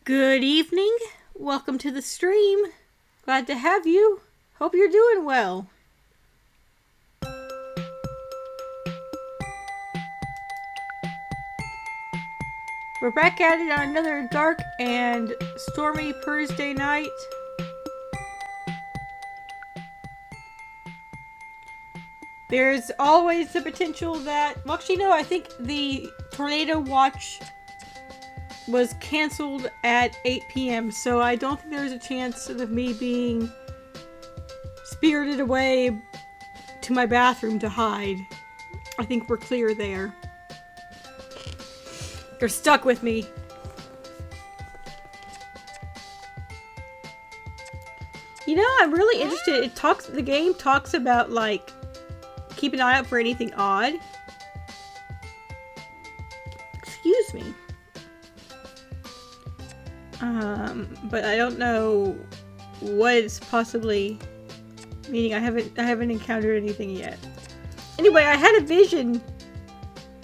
Good evening. Welcome to the stream. Glad to have you. Hope you're doing well. We're back at it on another dark and stormy Thursday night. There's always the potential that... Well, actually, no, I think the tornado watch was canceled at 8 p.m. So I don't think there's a chance of me being spirited away to my bathroom to hide. I think we're clear there. You're stuck with me. You know, I'm really interested. The game talks about, like, keep an eye out for anything odd. Excuse me. But I don't know what it's possibly meaning. I haven't encountered anything yet. Anyway, I had a vision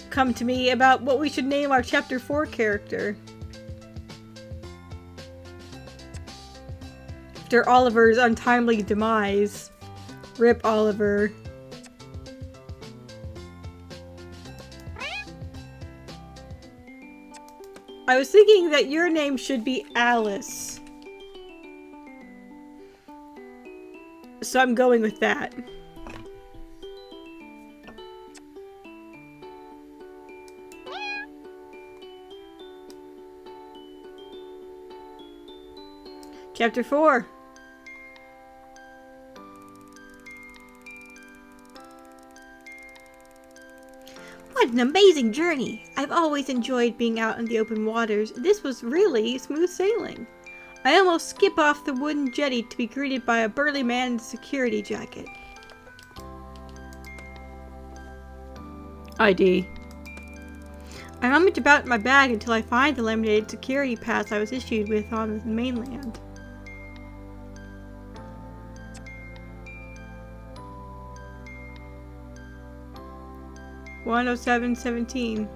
come to me about what we should name our chapter 4 character. After Oliver's untimely demise. Rip Oliver. I was thinking that your name should be Alice. So I'm going with that. Chapter 4. What an amazing journey! I've always enjoyed being out in the open waters. This was really smooth sailing. I almost skip off the wooden jetty to be greeted by a burly man in a security jacket. ID. I rummage about in my bag until I find the laminated security pass I was issued with on the mainland. (107:17).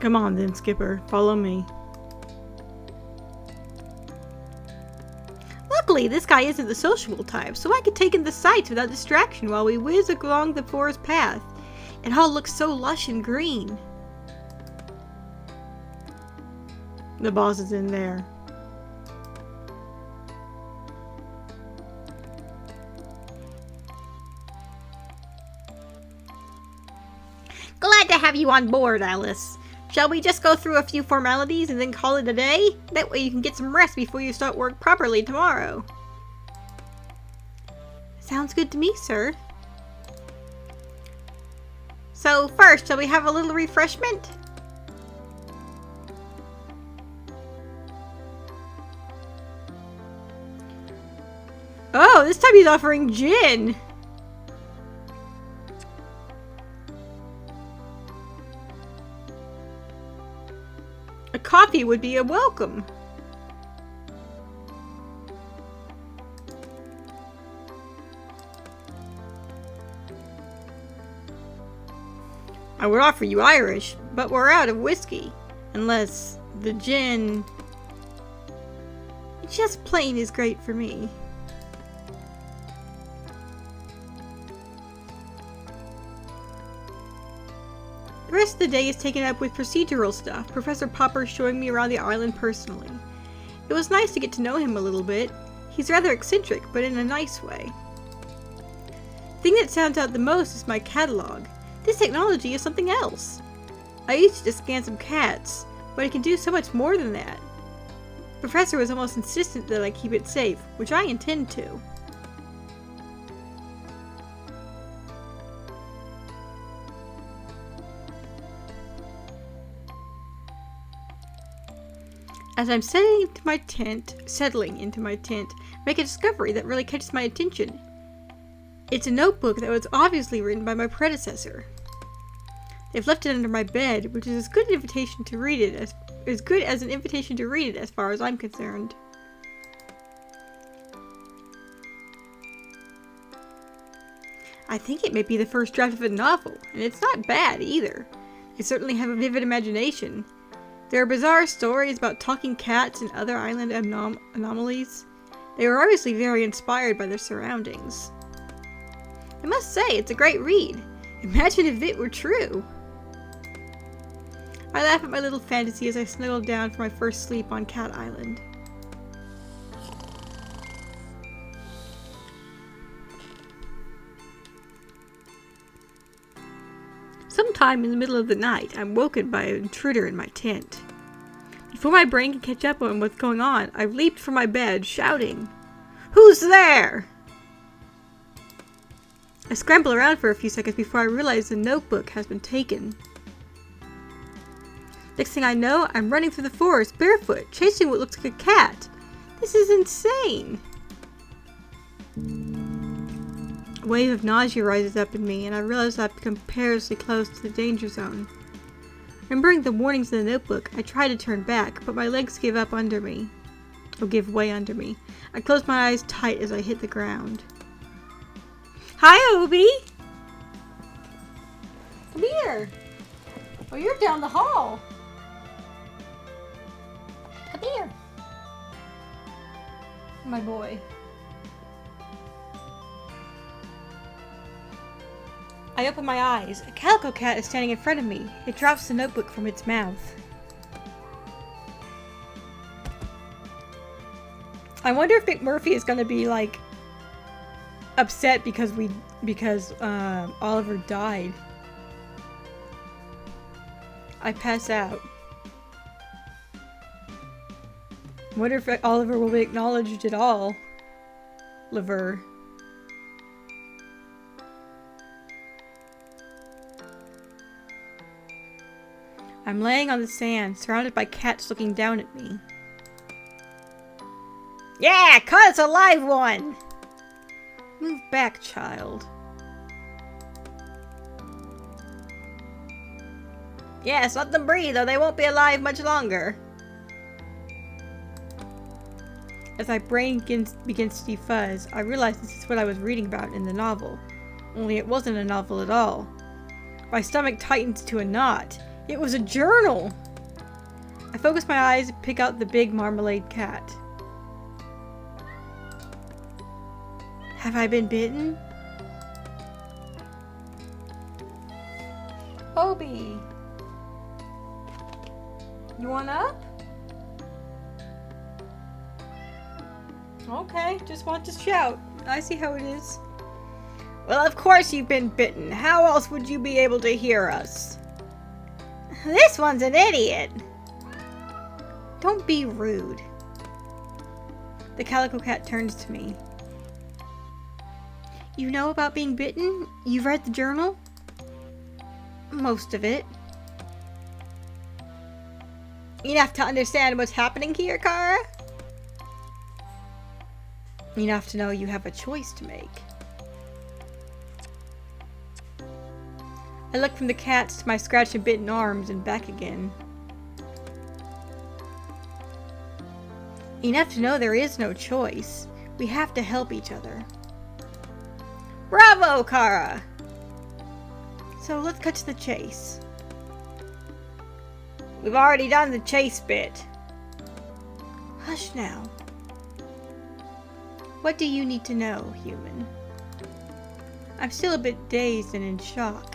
Come on then, Skipper. Follow me. Luckily, this guy isn't the sociable type, so I can take in the sights without distraction while we whiz along the forest path. It all looks so lush and green. The boss is in there. Glad to have you on board, Alice. Shall we just go through a few formalities and then call it a day? That way you can get some rest before you start work properly tomorrow. Sounds good to me, sir. So first, shall we have a little refreshment? Oh, this time he's offering gin. A coffee would be a welcome. I would offer you Irish, but we're out of whiskey. Unless the gin... just plain is great for me. The rest of the day is taken up with procedural stuff, Professor Popper showing me around the island personally. It was nice to get to know him a little bit. He's rather eccentric, but in a nice way. The thing that stands out the most is my catalog. This technology is something else. I used to scan some cats, but it can do so much more than that. The professor was almost insistent that I keep it safe, which I intend to. As I'm settling into my tent, I make a discovery that really catches my attention. It's a notebook that was obviously written by my predecessor. They've left it under my bed, which is as good as an invitation to read it as far as I'm concerned. I think it may be the first draft of a novel, and it's not bad either. I certainly have a vivid imagination. There are bizarre stories about talking cats and other island anomalies. They were obviously very inspired by their surroundings. I must say, it's a great read. Imagine if it were true. I laugh at my little fantasy as I snuggle down for my first sleep on Cat Island. Sometime in the middle of the night, I'm woken by an intruder in my tent. Before my brain can catch up on what's going on, I've leaped from my bed, shouting, "Who's there?" I scramble around for a few seconds before I realize the notebook has been taken. Next thing I know, I'm running through the forest barefoot, chasing what looks like a cat. This is insane. A wave of nausea rises up in me, and I realize I've become perilously close to the danger zone. Remembering the warnings in the notebook, I try to turn back, but my legs give way under me. I close my eyes tight as I hit the ground. Hi, Obi! Come here! Oh, you're down the hall! Come here! My boy. I open my eyes. A calico cat is standing in front of me. It drops the notebook from its mouth. I wonder if McMurphy is gonna be like upset because Oliver died. I pass out. I wonder if Oliver will be acknowledged at all. Liver. I'm laying on the sand, surrounded by cats looking down at me. Yeah, caught us a live one! Move back, child. Yes, let them breathe, or they won't be alive much longer. As my brain begins to defuzz, I realize this is what I was reading about in the novel. Only it wasn't a novel at all. My stomach tightens to a knot. It was a journal! I focus my eyes and pick out the big marmalade cat. Have I been bitten? Obi! You want up? Okay, just want to shout. I see how it is. Well, of course you've been bitten. How else would you be able to hear us? This one's an idiot! Don't be rude. The calico cat turns to me. You know about being bitten? You've read the journal? Most of it. Enough to understand what's happening here, Kara? Enough to know you have a choice to make. I look from the cats to my scratched and bitten arms and back again. Enough to know there is no choice. We have to help each other. Bravo, Kara! So let's cut to the chase. We've already done the chase bit. Hush now. What do you need to know, human? I'm still a bit dazed and in shock.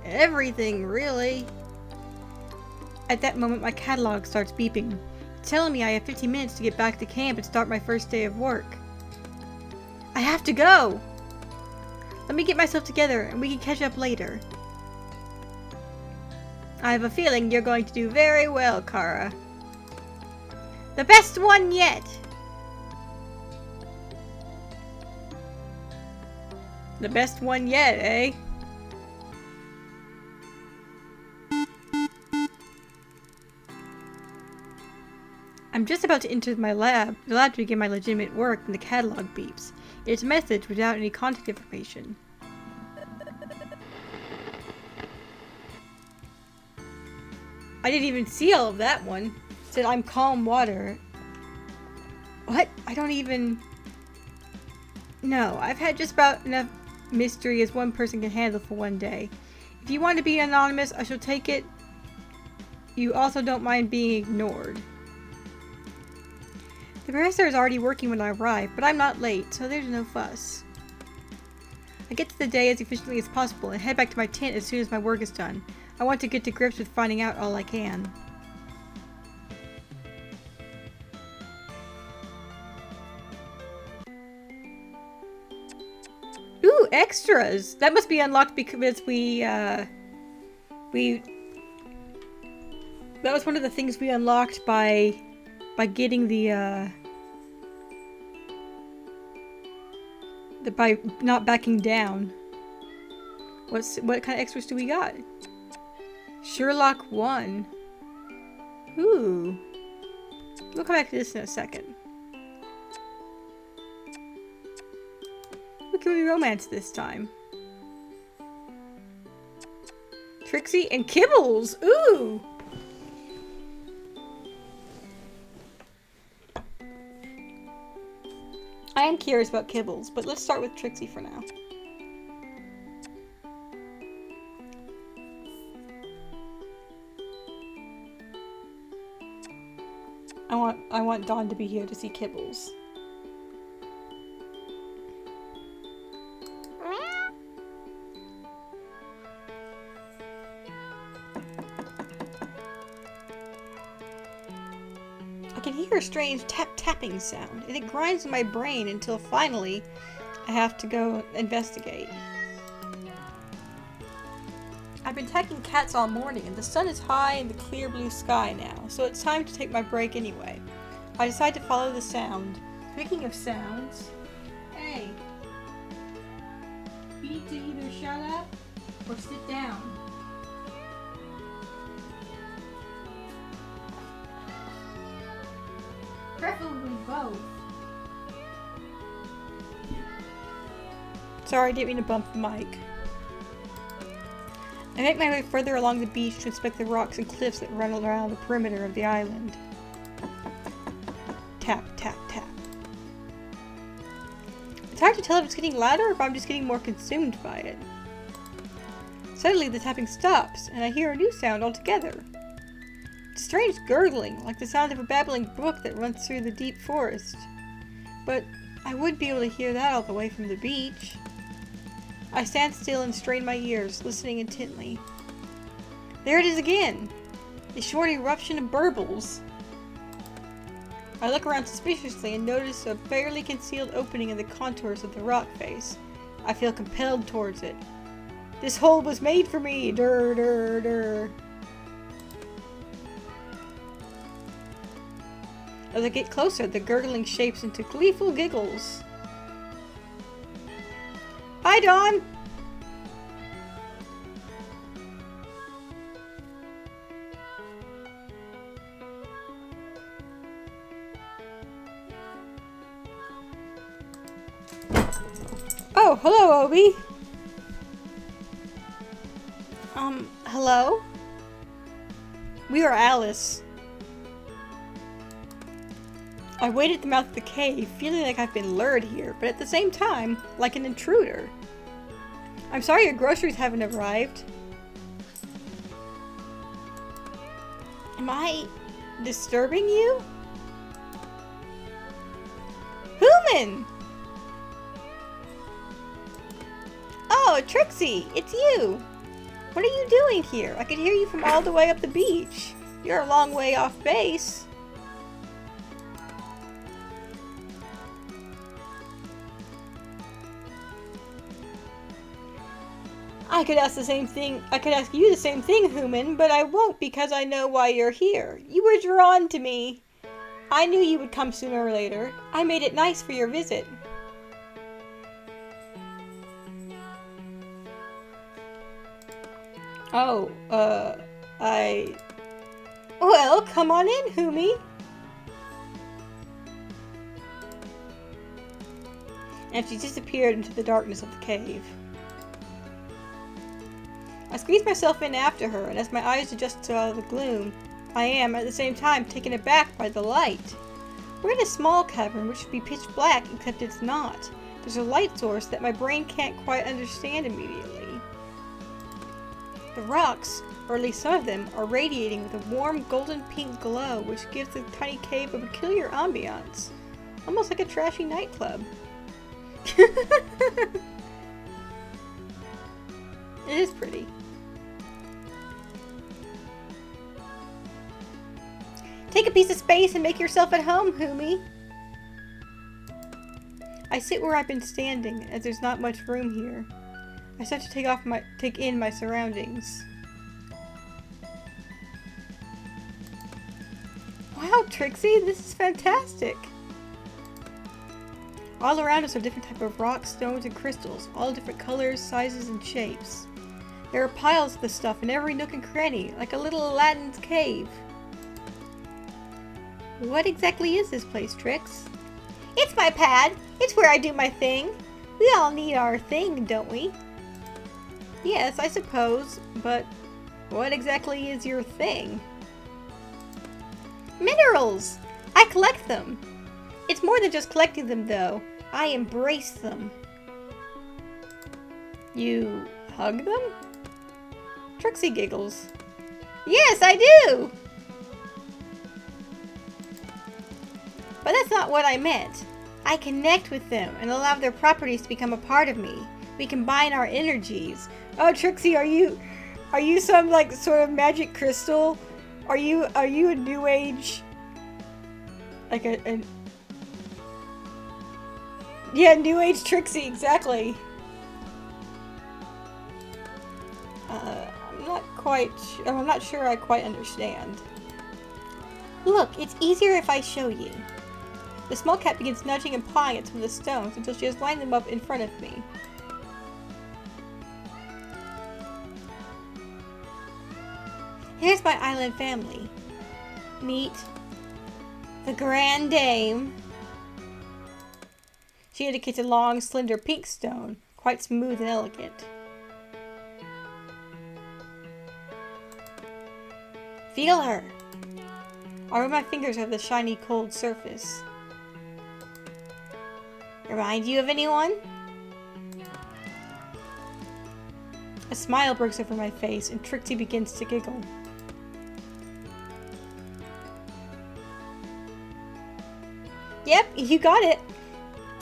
Everything, really. At that moment, my catalog starts beeping, telling me I have 15 minutes to get back to camp and start my first day of work. I have to go! Let me get myself together and we can catch up later. I have a feeling you're going to do very well, Kara. The best one yet! The best one yet, eh? I'm just about to enter the lab to begin my legitimate work when the catalog beeps. It's a message without any contact information. I didn't even see all of that one. It said, I'm calm water. What? I don't even... No, I've had just about enough mystery as one person can handle for one day. If you want to be anonymous, I shall take it. You also don't mind being ignored. The professor is already working when I arrive, but I'm not late, so there's no fuss. I get to the day as efficiently as possible and head back to my tent as soon as my work is done. I want to get to grips with finding out all I can. Ooh, extras! That must be unlocked because that was one of the things we unlocked by getting by not backing down. What kind of extras do we got? Sherlock 1. Ooh. We'll come back to this in a second. What can we romance this time? Trixie and Kibbles! Ooh! I am curious about Kibbles, but let's start with Trixie for now. I want Dawn to be here to see Kibbles. I can hear a strange tapping sound, and it grinds in my brain until finally I have to go investigate. I've been tagging cats all morning, and the sun is high in the clear blue sky now, so it's time to take my break anyway. I decide to follow the sound. Speaking of sounds, hey, you need to either shut up or sit down. Preferably both. Sorry, I didn't mean to bump the mic. I make my way further along the beach to inspect the rocks and cliffs that run around the perimeter of the island. Tap, tap, tap. It's hard to tell if it's getting louder or if I'm just getting more consumed by it. Suddenly the tapping stops, and I hear a new sound altogether. It's strange gurgling, like the sound of a babbling brook that runs through the deep forest. But I wouldn't be able to hear that all the way from the beach. I stand still and strain my ears, listening intently. There it is again! A short eruption of burbles. I look around suspiciously and notice a barely concealed opening in the contours of the rock face. I feel compelled towards it. This hole was made for me! Durr, durr, durr. As I get closer, the gurgling shapes into gleeful giggles. Hi, Dawn! Oh, hello, Obi! Hello? We are Alice. I wait at the mouth of the cave, feeling like I've been lured here, but at the same time, like an intruder. I'm sorry your groceries haven't arrived. Am I disturbing you? Human! Oh, Trixie, it's you! What are you doing here? I could hear you from all the way up the beach. You're a long way off base. I could ask you the same thing, Human, but I won't because I know why you're here. You were drawn to me. I knew you would come sooner or later. I made it nice for your visit. Oh, Well, come on in, Humi. And she disappeared into the darkness of the cave. I squeeze myself in after her, and as my eyes adjust to the gloom, I am, at the same time, taken aback by the light. We're in a small cavern which should be pitch black, except it's not. There's a light source that my brain can't quite understand immediately. The rocks, or at least some of them, are radiating with a warm golden pink glow which gives the tiny cave a peculiar ambiance. Almost like a trashy nightclub. It is pretty. Take a piece of space and make yourself at home, Humi. I sit where I've been standing, as there's not much room here. I start to take in my surroundings. Wow, Trixie, this is fantastic! All around us are different types of rocks, stones, and crystals, all different colors, sizes, and shapes. There are piles of this stuff in every nook and cranny, like a little Aladdin's cave. What exactly is this place, Trix? It's my pad. It's where I do my thing. We all need our thing, don't we? Yes, I suppose, but what exactly is your thing? Minerals! I collect them. It's more than just collecting them, though. I embrace them. You hug them? Trixie giggles. Yes, I do! But that's not what I meant. I connect with them and allow their properties to become a part of me. We combine our energies. Oh, Trixie, are you some like sort of magic crystal? Are you a new age? Like a yeah, new age Trixie, exactly. I'm not sure I quite understand. Look, it's easier if I show you. The small cat begins nudging and pawing at some of the stones until she has lined them up in front of me. Here's my island family. Meet the Grand Dame. She indicates a long, slender pink stone, quite smooth and elegant. Feel her. I rub my fingers over the shiny, cold surface. Remind you of anyone? A smile breaks over my face and Trixie begins to giggle. Yep, you got it.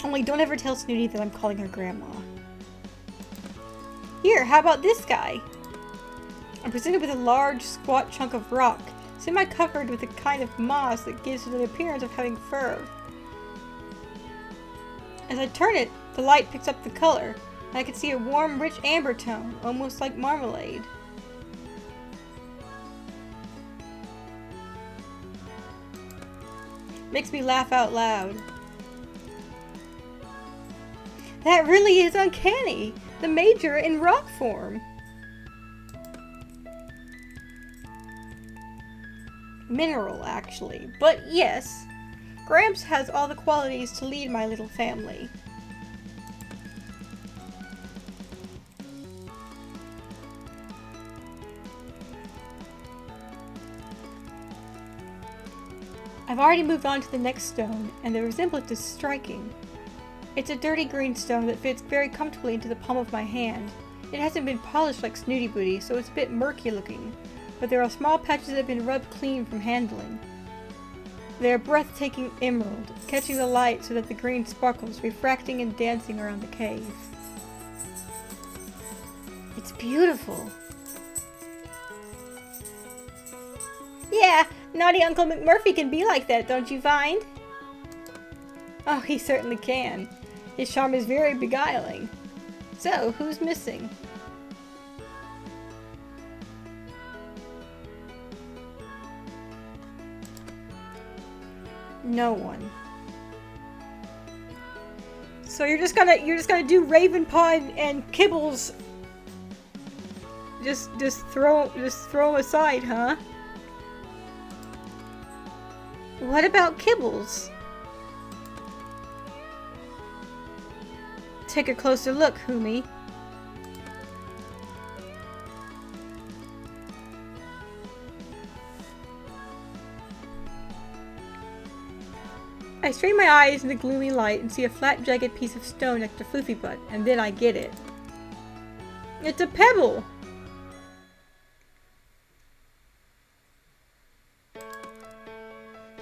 Only don't ever tell Snooty that I'm calling her Grandma. Here, how about this guy? I'm presented with a large, squat chunk of rock, semi-covered with a kind of moss that gives it the appearance of having fur. As I turn it, the light picks up the color, and I can see a warm, rich amber tone, almost like marmalade. Makes me laugh out loud. That really is uncanny! The Major in rock form! Mineral, actually. But yes, Gramps has all the qualities to lead my little family. I've already moved on to the next stone, and the resemblance is striking. It's a dirty green stone that fits very comfortably into the palm of my hand. It hasn't been polished like Snooty Booty, so it's a bit murky looking, but there are small patches that have been rubbed clean from handling. They are breathtaking emerald, catching the light so that the green sparkles, refracting and dancing around the cave. It's beautiful. Yeah, naughty Uncle McMurphy can be like that, don't you find? Oh, he certainly can. His charm is very beguiling. So, who's missing? No one. So you're just gonna do Ravenpaw and Kibbles. Just throw them aside, huh? What about Kibbles? Take a closer look, Humi. I strain my eyes in the gloomy light and see a flat, jagged piece of stone next to Floofy Butt, and then I get it. It's a pebble!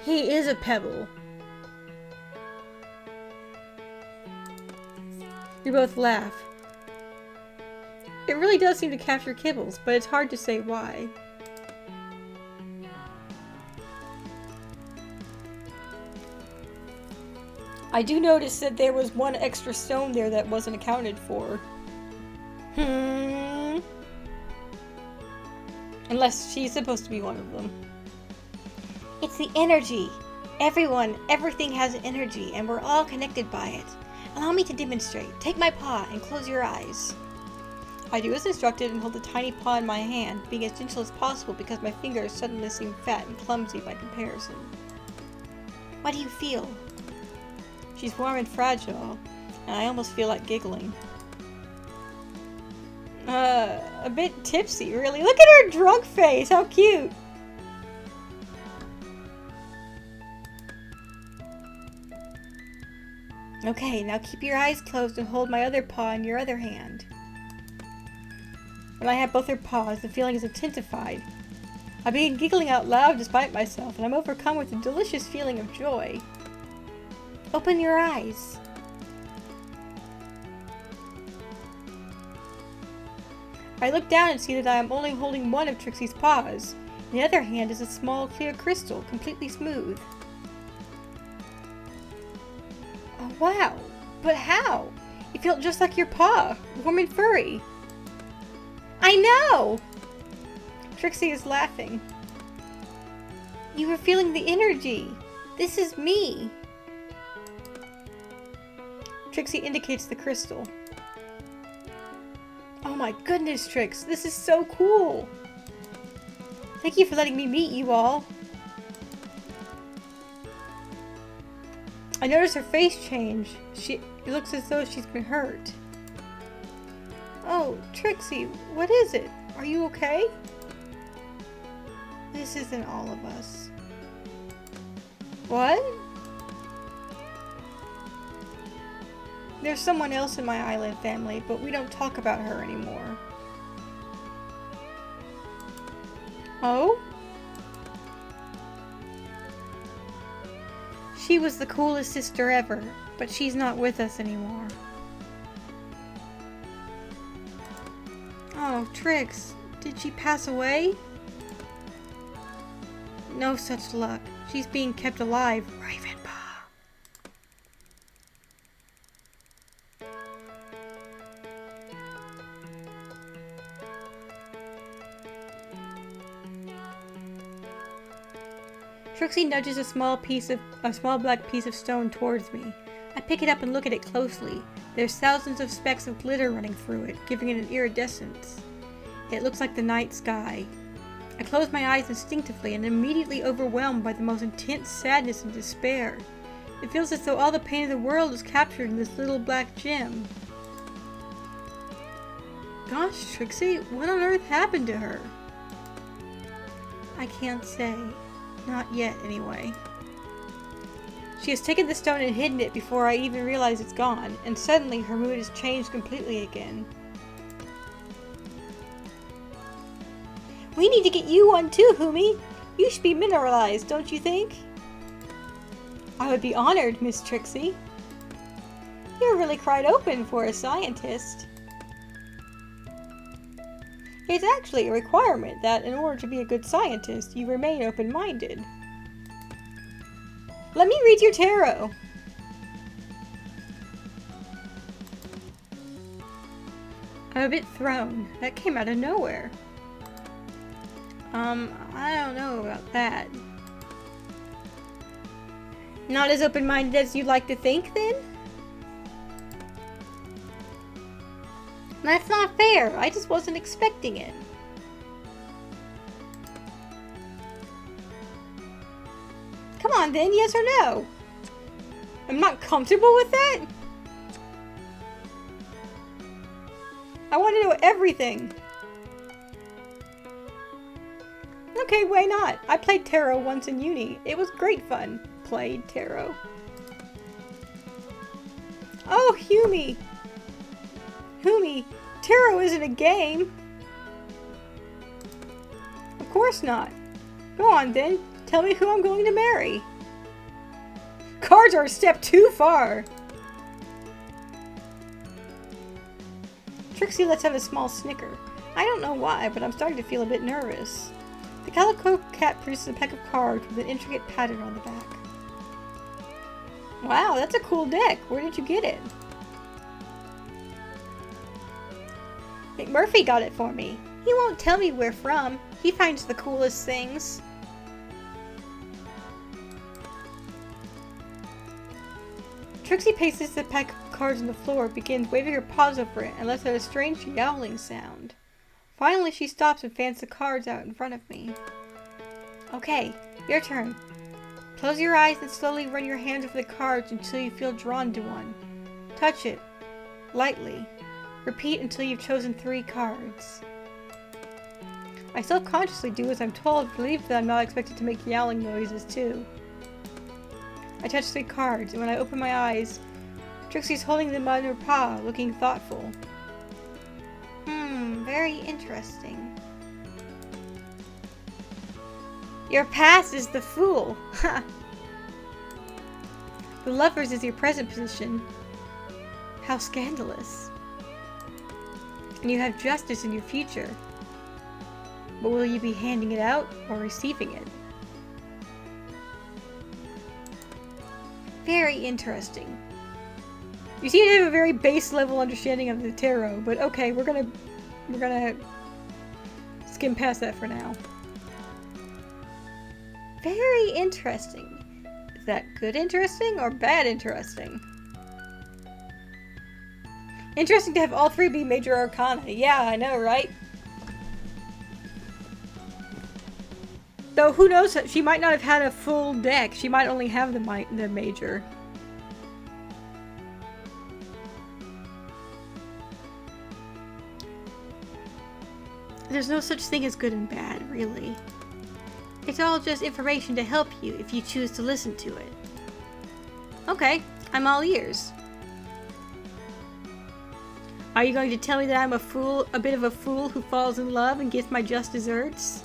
He is a pebble. We both laugh. It really does seem to capture Kibbles, but it's hard to say why. I do notice that there was one extra stone there that wasn't accounted for. Unless she's supposed to be one of them. It's the energy. Everything has energy, and we're all connected by it. Allow me to demonstrate. Take my paw and close your eyes. I do as instructed and hold the tiny paw in my hand, being as gentle as possible because my fingers suddenly seem fat and clumsy by comparison. What do you feel? She's warm and fragile, and I almost feel like giggling. A bit tipsy, really. Look at her drunk face! How cute! Okay, now keep your eyes closed and hold my other paw in your other hand. When I have both her paws, the feeling is intensified. I begin giggling out loud despite myself, and I'm overcome with a delicious feeling of joy. Open your eyes. I look down and see that I am only holding one of Trixie's paws. In the other hand is a small, clear crystal, completely smooth. Oh, wow! But how? It felt just like your paw, warm and furry. I know! Trixie is laughing. You were feeling the energy. This is me. Trixie indicates the crystal. Oh my goodness, Trix, this is so cool! Thank you for letting me meet you all. I notice her face change. It looks as though she's been hurt. Oh, Trixie, what is it? Are you okay? This isn't all of us. What? There's someone else in my island family, but we don't talk about her anymore. Oh? She was the coolest sister ever, but she's not with us anymore. Oh, Trix, did she pass away? No such luck. She's being kept alive, Ravenpaw. Trixie nudges a small black piece of stone towards me. I pick it up and look at it closely. There's thousands of specks of glitter running through it, giving it an iridescence. It looks like the night sky. I close my eyes instinctively and am immediately overwhelmed by the most intense sadness and despair. It feels as though all the pain of the world is captured in this little black gem. Gosh, Trixie, what on earth happened to her? I can't say. Not yet, anyway. She has taken the stone and hidden it before I even realize it's gone, and suddenly her mood has changed completely again. We need to get you one too, Humi. You should be mineralized, don't you think? I would be honored, Miss Trixie. You're really quite open for a scientist. It's actually a requirement that in order to be a good scientist, you remain open-minded. Let me read your tarot. I'm a bit thrown. That came out of nowhere. I don't know about that. Not as open-minded as you'd like to think, then? That's not fair. I just wasn't expecting it. Come on then, yes or no? I'm not comfortable with that? I want to know everything. Okay, why not? I played tarot once in uni. It was great fun. Played tarot. Oh, Humi! Humi, tarot isn't a game! Of course not. Go on then, tell me who I'm going to marry. Cards are a step too far! Trixie lets out a small snicker. I don't know why, but I'm starting to feel a bit nervous. The calico cat produces a pack of cards with an intricate pattern on the back. Wow, that's a cool deck. Where did you get it? McMurphy got it for me. He won't tell me where from. He finds the coolest things. Trixie pastes the pack of cards on the floor, begins waving her paws over it, and lets out a strange yowling sound. Finally, she stops and fans the cards out in front of me. Okay, your turn. Close your eyes and slowly run your hands over the cards until you feel drawn to one. Touch it, lightly. Repeat until you've chosen 3 cards. I self-consciously do as I'm told, believe that I'm not expected to make yowling noises too. I touch 3 cards, and when I open my eyes, Trixie's holding them on her paw, looking thoughtful. Very interesting. Your past is the Fool. The Lovers is your present position. How scandalous. And you have Justice in your future. But will you be handing it out or receiving it? Very interesting. You seem to have a very base level understanding of the tarot, but okay, we're gonna skim past that for now. Very interesting. Is that good interesting or bad interesting? Interesting to have all 3 be major arcana. Yeah, I know, right? Though, who knows? She might not have had a full deck. She might only have the major. There's no such thing as good and bad, really. It's all just information to help you if you choose to listen to it. Okay, I'm all ears. Are you going to tell me that I'm a fool, a bit of a fool who falls in love and gets my just desserts?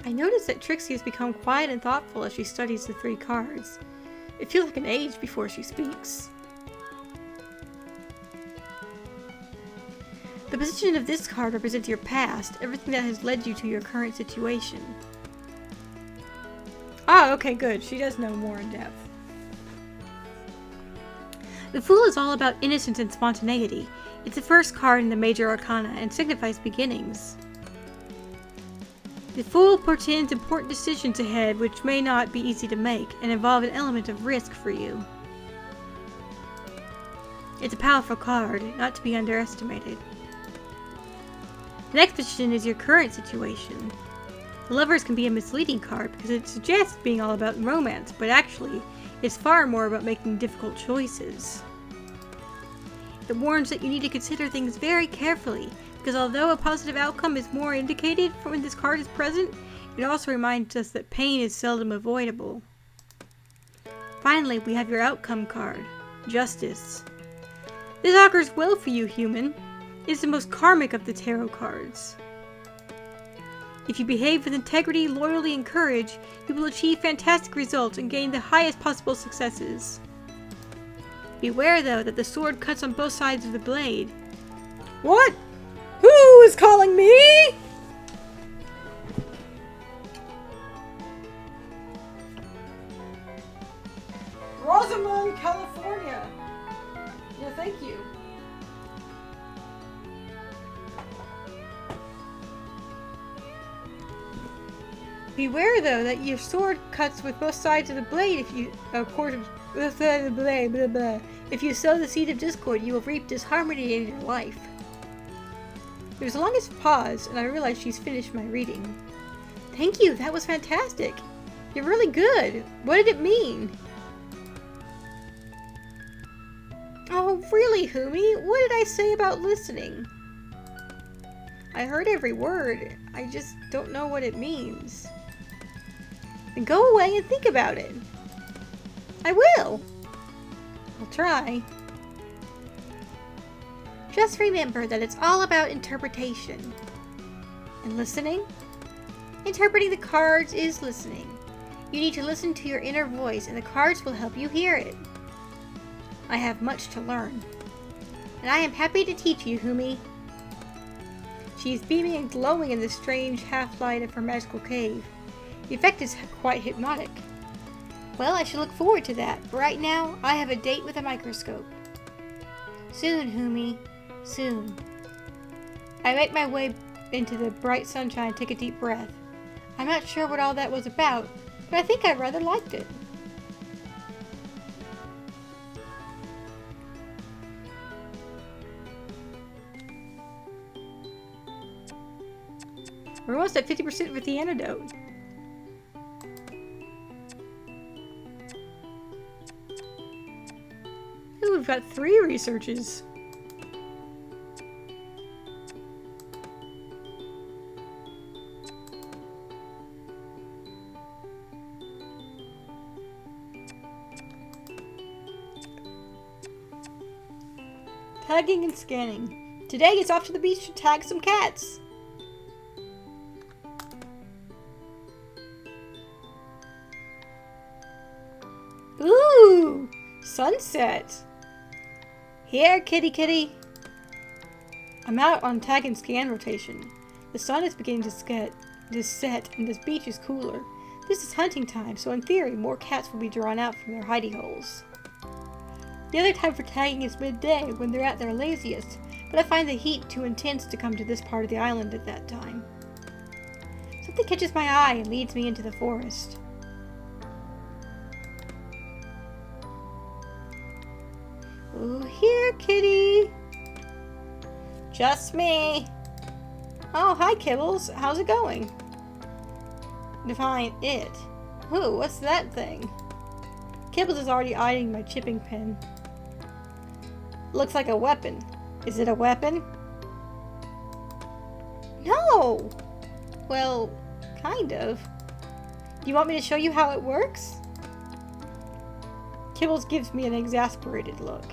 I notice that Trixie has become quiet and thoughtful as she studies the 3 cards. It feels like an age before she speaks. The position of this card represents your past, everything that has led you to your current situation. Ah, okay, good. She does know more in depth. The Fool is all about innocence and spontaneity. It's the first card in the major arcana and signifies beginnings. The Fool portends important decisions ahead which may not be easy to make and involve an element of risk for you. It's a powerful card, not to be underestimated. The next position is your current situation. The Lovers can be a misleading card because it suggests being all about romance, but actually, it's far more about making difficult choices. It warns that you need to consider things very carefully, because although a positive outcome is more indicated when this card is present, it also reminds us that pain is seldom avoidable. Finally, we have your outcome card, Justice. This augurs well for you, human. It's the most karmic of the tarot cards. If you behave with integrity, loyalty, and courage, you will achieve fantastic results and gain the highest possible successes. Beware, though, that the sword cuts on both sides of the blade. What? Who is calling me? Rosamond, California. No, thank you. Beware, though, that your sword cuts with both sides of the blade if you... If you sow the seed of discord, you will reap disharmony in your life. There was the longest pause, and I realized she's finished my reading. Thank you, that was fantastic. You're really good. What did it mean? Oh, really, Humi? What did I say about listening? I heard every word. I just don't know what it means. Then go away and think about it. I will. I'll try. Just remember that it's all about interpretation. And listening? Interpreting the cards is listening. You need to listen to your inner voice, and the cards will help you hear it. I have much to learn. And I am happy to teach you, Humi. She is beaming and glowing in the strange half-light of her magical cave. The effect is quite hypnotic. Well, I shall look forward to that. Right now, I have a date with a microscope. Soon, Humi. Soon. I make my way into the bright sunshine and take a deep breath. I'm not sure what all that was about, but I think I rather liked it. We're almost at 50% with the antidote. Ooh, we've got 3 researches. Tagging and scanning. Today it's off to the beach to tag some cats. Ooh! Sunset! Here, kitty kitty! I'm out on tag and scan rotation. The sun is beginning to set and this beach is cooler. This is hunting time, so in theory, more cats will be drawn out from their hidey holes. The other time for tagging is midday, when they're at their laziest, but I find the heat too intense to come to this part of the island at that time. Something catches my eye and leads me into the forest. Oh, here, kitty! Just me! Oh, hi, Kibbles. How's it going? Define it. Ooh, what's that thing? Kibbles is already eyeing my chipping pen. Looks like a weapon. Is it a weapon? No! Well, kind of. Do you want me to show you how it works? Kibbles gives me an exasperated look.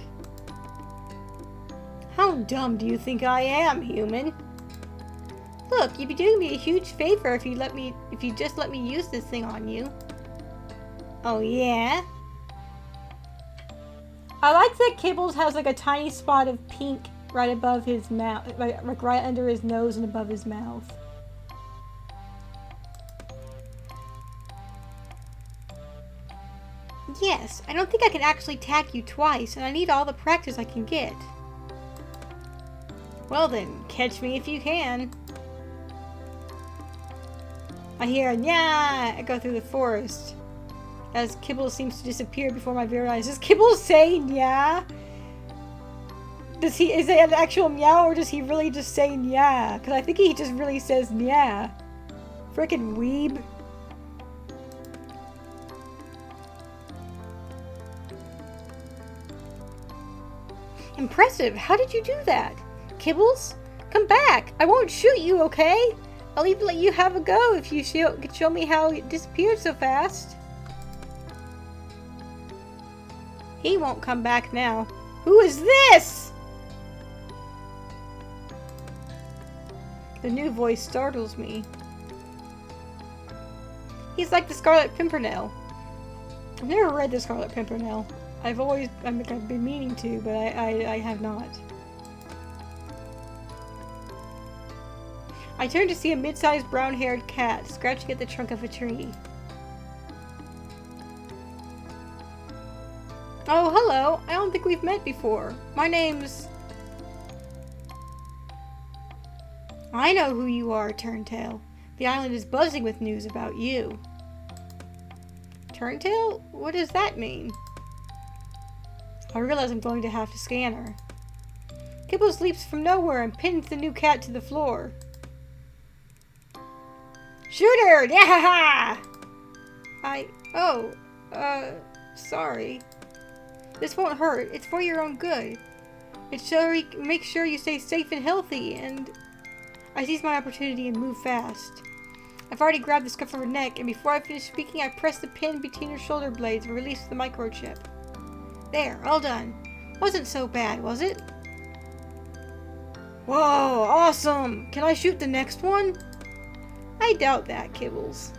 How dumb do you think I am, human? Look, you'd be doing me a huge favor if you just let me use this thing on you. Oh yeah? I like that Kibbles has like a tiny spot of pink right above his mouth, like right under his nose and above his mouth. Yes, I don't think I can actually tag you twice, and I need all the practice I can get. Well then, catch me if you can. I hear a nya! I go through the forest. As Kibbles seems to disappear before my very eyes. Does Kibbles say nya? Is it an actual meow, or does he really just say nya? Because I think he just really says nya. Frickin' weeb. Impressive. How did you do that? Kibbles? Come back. I won't shoot you, okay? I'll even let you have a go if you could show me how it disappeared so fast. He won't come back now. Who is this? The new voice startles me. He's like the Scarlet Pimpernel. I've never read the Scarlet Pimpernel. I've been meaning to, but I have not. I turn to see a mid-sized brown-haired cat scratching at the trunk of a tree. Oh, hello. I don't think we've met before. My name's... I know who you are, Turntail. The island is buzzing with news about you. Turntail? What does that mean? I realize I'm going to have to scan her. Kibbles leaps from nowhere and pins the new cat to the floor. Shoot her! Yeah! Sorry. This won't hurt. It's for your own good. Make sure you stay safe and healthy, and... I seize my opportunity and move fast. I've already grabbed the scuff from her neck, and before I finish speaking, I press the pin between her shoulder blades and release the microchip. There, all done. Wasn't so bad, was it? Whoa, awesome! Can I shoot the next one? I doubt that, Kibbles.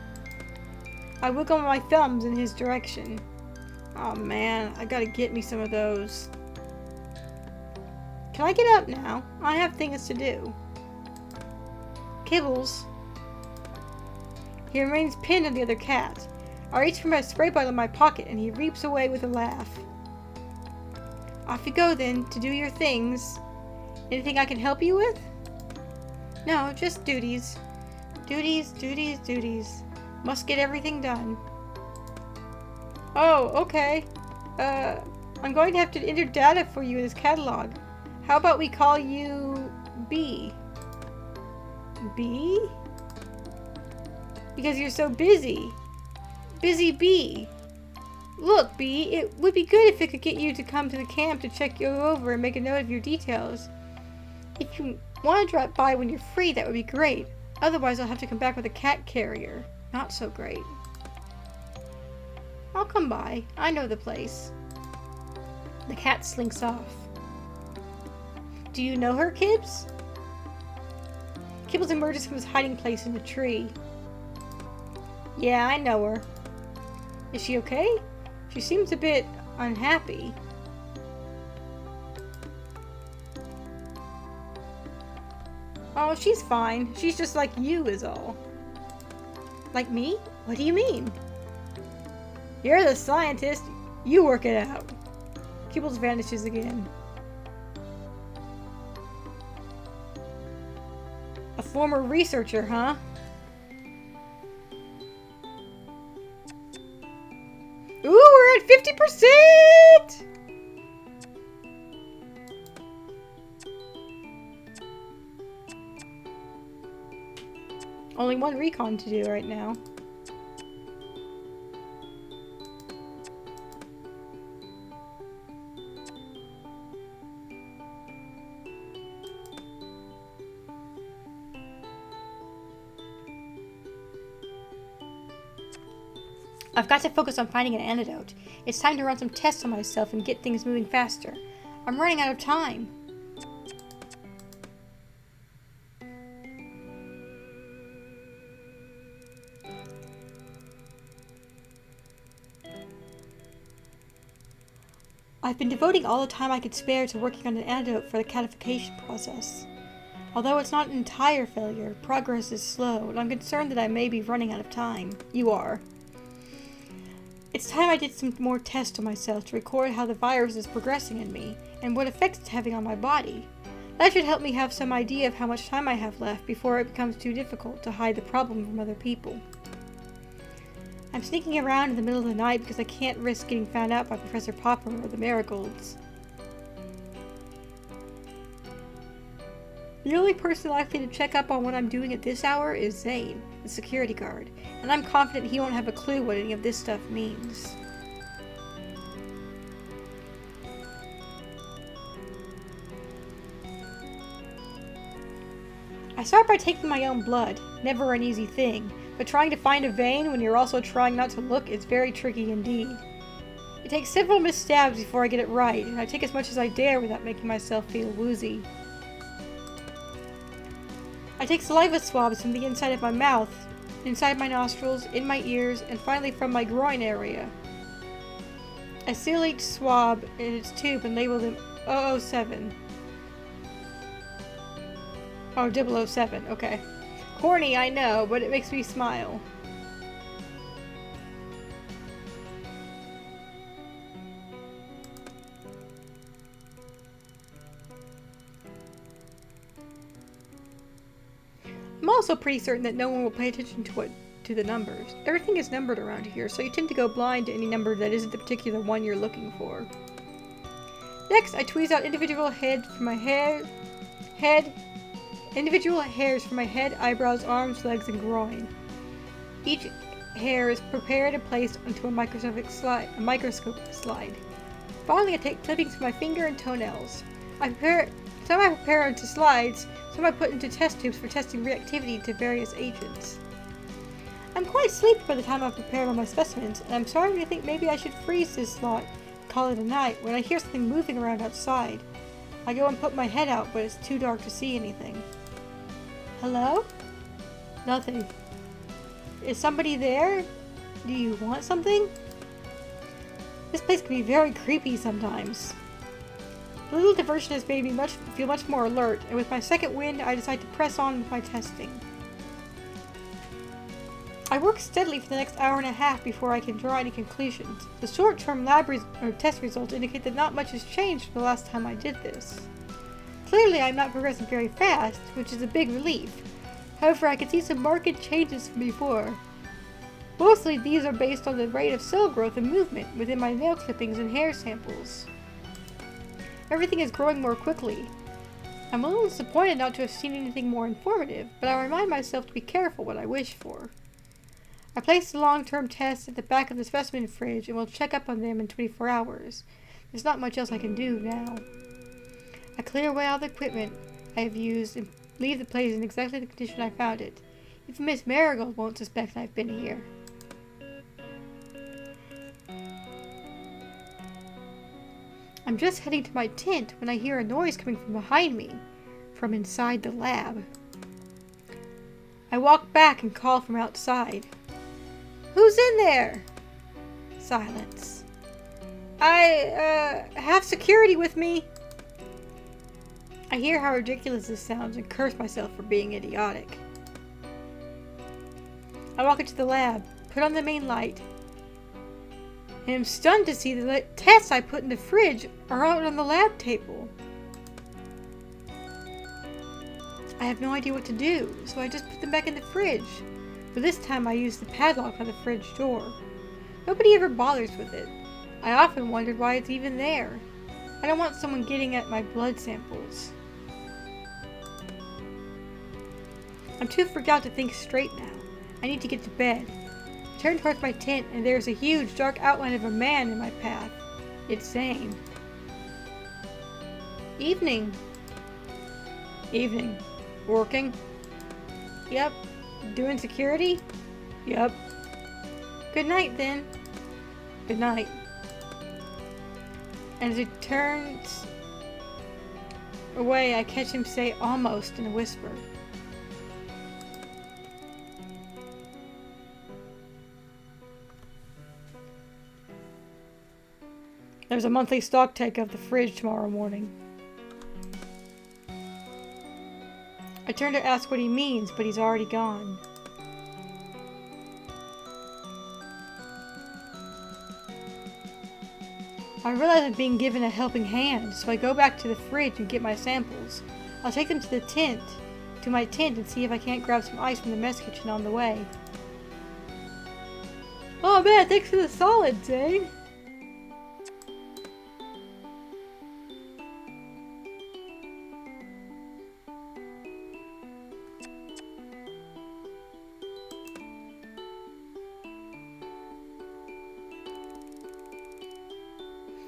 I wiggle my thumbs in his direction. Oh man, I gotta get me some of those. Can I get up now? I have things to do. Kibbles. He remains pinned on the other cat. I reach for my spray bottle in my pocket and he reaps away with a laugh. Off you go then, to do your things. Anything I can help you with? No, just duties. Duties, duties, duties. Must get everything done. Oh, okay. I'm going to have to enter data for you in this catalog. How about we call you B? B? Because you're so busy. Busy Bee. Look, Bee, it would be good if it could get you to come to the camp to check you over and make a note of your details. If you want to drop by when you're free, that would be great. Otherwise, I'll have to come back with a cat carrier. Not so great. I'll come by. I know the place. The cat slinks off. Do you know her, Kibbs? Kibbles emerges from his hiding place in the tree. Yeah, I know her. Is she okay? She seems a bit unhappy. Oh, she's fine. She's just like you is all. Like me? What do you mean? You're the scientist. You work it out. Kibbles vanishes again. A former researcher, huh? Ooh, we're at 50%! Only one recon to do right now. I've got to focus on finding an antidote. It's time to run some tests on myself and get things moving faster. I'm running out of time. I've been devoting all the time I could spare to working on an antidote for the catification process. Although it's not an entire failure, progress is slow, and I'm concerned that I may be running out of time. You are. It's time I did some more tests on myself to record how the virus is progressing in me, and what effects it's having on my body. That should help me have some idea of how much time I have left before it becomes too difficult to hide the problem from other people. I'm sneaking around in the middle of the night because I can't risk getting found out by Professor Popper or the Marigolds. The only person likely to check up on what I'm doing at this hour is Zane, the security guard, and I'm confident he won't have a clue what any of this stuff means. I start by taking my own blood, never an easy thing, but trying to find a vein when you're also trying not to look is very tricky indeed. It takes several missed stabs before I get it right, and I take as much as I dare without making myself feel woozy. I take saliva swabs from the inside of my mouth, inside my nostrils, in my ears, and finally from my groin area. I seal each swab in its tube and label them 007. Oh, 007, okay. Corny, I know, but it makes me smile. I'm also pretty certain that no one will pay attention to the numbers. Everything is numbered around here, so you tend to go blind to any number that isn't the particular one you're looking for. Next, I tweeze out individual hairs from my head, eyebrows, arms, legs, and groin. Each hair is prepared and placed onto a microscope slide. Finally, I take clippings from my finger and toenails. Some I prepare onto slides, some I put into test tubes for testing reactivity to various agents. I'm quite sleepy by the time I've prepared all my specimens, and I'm starting to think maybe I should freeze this lot and call it a night when I hear something moving around outside. I go and put my head out, but it's too dark to see anything. Hello? Nothing. Is somebody there? Do you want something? This place can be very creepy sometimes. A little diversion has made me feel much more alert, and with my second wind, I decide to press on with my testing. I work steadily for the next hour and a half before I can draw any conclusions. The short-term test results indicate that not much has changed from the last time I did this. Clearly, I'm not progressing very fast, which is a big relief. However, I can see some marked changes from before. Mostly, these are based on the rate of cell growth and movement within my nail clippings and hair samples. Everything is growing more quickly. I'm a little disappointed not to have seen anything more informative, but I remind myself to be careful what I wish for. I place the long-term tests at the back of the specimen fridge and will check up on them in 24 hours. There's not much else I can do now. I clear away all the equipment I have used and leave the place in exactly the condition I found it. Even Miss Marigold won't suspect I've been here. I'm just heading to my tent when I hear a noise coming from behind me, from inside the lab. I walk back and call from outside. Who's in there? Silence. I have security with me. I hear how ridiculous this sounds and curse myself for being idiotic. I walk into the lab, put on the main light, and am stunned to see the tests I put in the fridge are out on the lab table. I have no idea what to do, so I just put them back in the fridge. But this time I use the padlock on the fridge door. Nobody ever bothers with it. I often wondered why it's even there. I don't want someone getting at my blood samples. I'm too freaked out to think straight now. I need to get to bed. I turn towards my tent and there's a huge dark outline of a man in my path. It's Zane. Evening. Evening. Working? Yep. Doing security? Yep. Good night, then. Good night. And as he turns away, I catch him say almost in a whisper. There's a monthly stock take of the fridge tomorrow morning. I turn to ask what he means, but he's already gone. I realize I'm being given a helping hand, so I go back to the fridge and get my samples. I'll take them to my tent and see if I can't grab some ice from the mess kitchen on the way. Oh man, thanks for the solids, eh?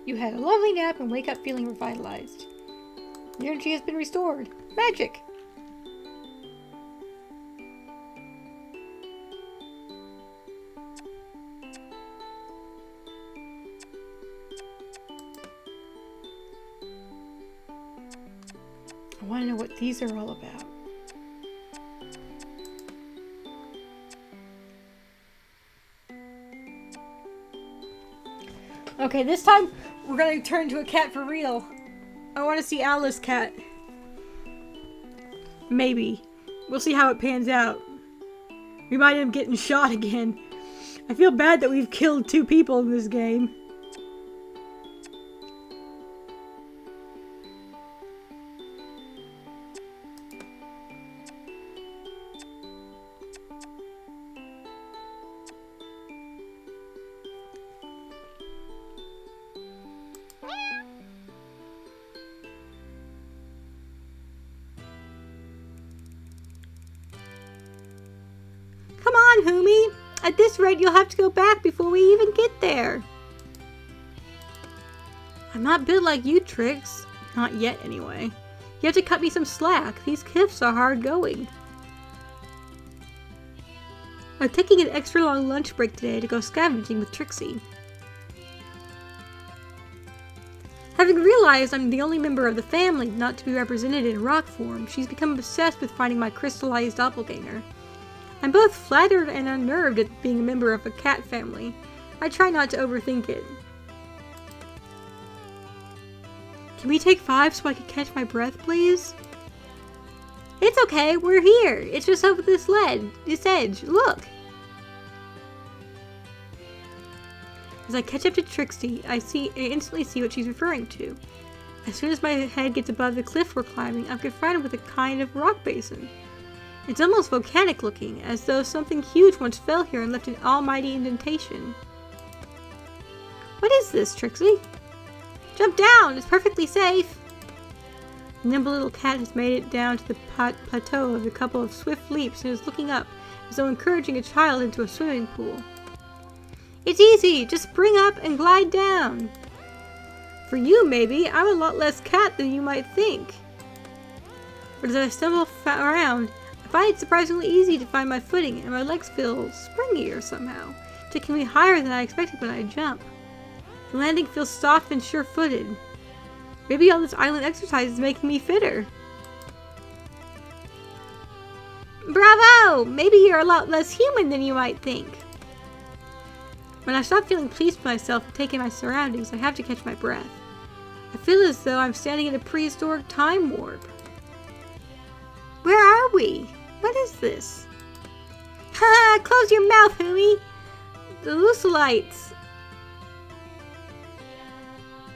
You had a lovely nap and wake up feeling revitalized. Your energy has been restored. Magic! I want to know what these are all about. Okay, this time we're gonna turn to a cat for real. I want to see Alice's cat. Maybe. We'll see how it pans out. We might end up getting shot again. I feel bad that we've killed 2 people in this game. Come on, Humi! At this rate, you'll have to go back before we even get there. I'm not built like you, Trix. Not yet, anyway. You have to cut me some slack. These cliffs are hard going. I'm taking an extra long lunch break today to go scavenging with Trixie. Having realized I'm the only member of the family not to be represented in rock form, she's become obsessed with finding my crystallized doppelganger. I'm both flattered and unnerved at being a member of a cat family. I try not to overthink it. Can we take 5 so I can catch my breath, please? It's okay, we're here. It's just over this edge. Look! As I catch up to Trixie, I instantly see what she's referring to. As soon as my head gets above the cliff we're climbing, I'm confronted with a kind of rock basin. It's almost volcanic looking, as though something huge once fell here and left an almighty indentation. What is this, Trixie? Jump down! It's perfectly safe! The nimble little cat has made it down to the plateau with a couple of swift leaps and is looking up, as though encouraging a child into a swimming pool. It's easy! Just spring up and glide down! For you, maybe, I'm a lot less cat than you might think. But as I stumble around, I find it surprisingly easy to find my footing, and my legs feel springier somehow, taking me higher than I expected when I jump. The landing feels soft and sure-footed. Maybe all this island exercise is making me fitter. Bravo! Maybe you're a lot less human than you might think. When I stop feeling pleased with myself and taking my surroundings, I have to catch my breath. I feel as though I'm standing in a prehistoric time warp. Where are we? What is this? Ha! Close your mouth, Hooey! The Lucilites.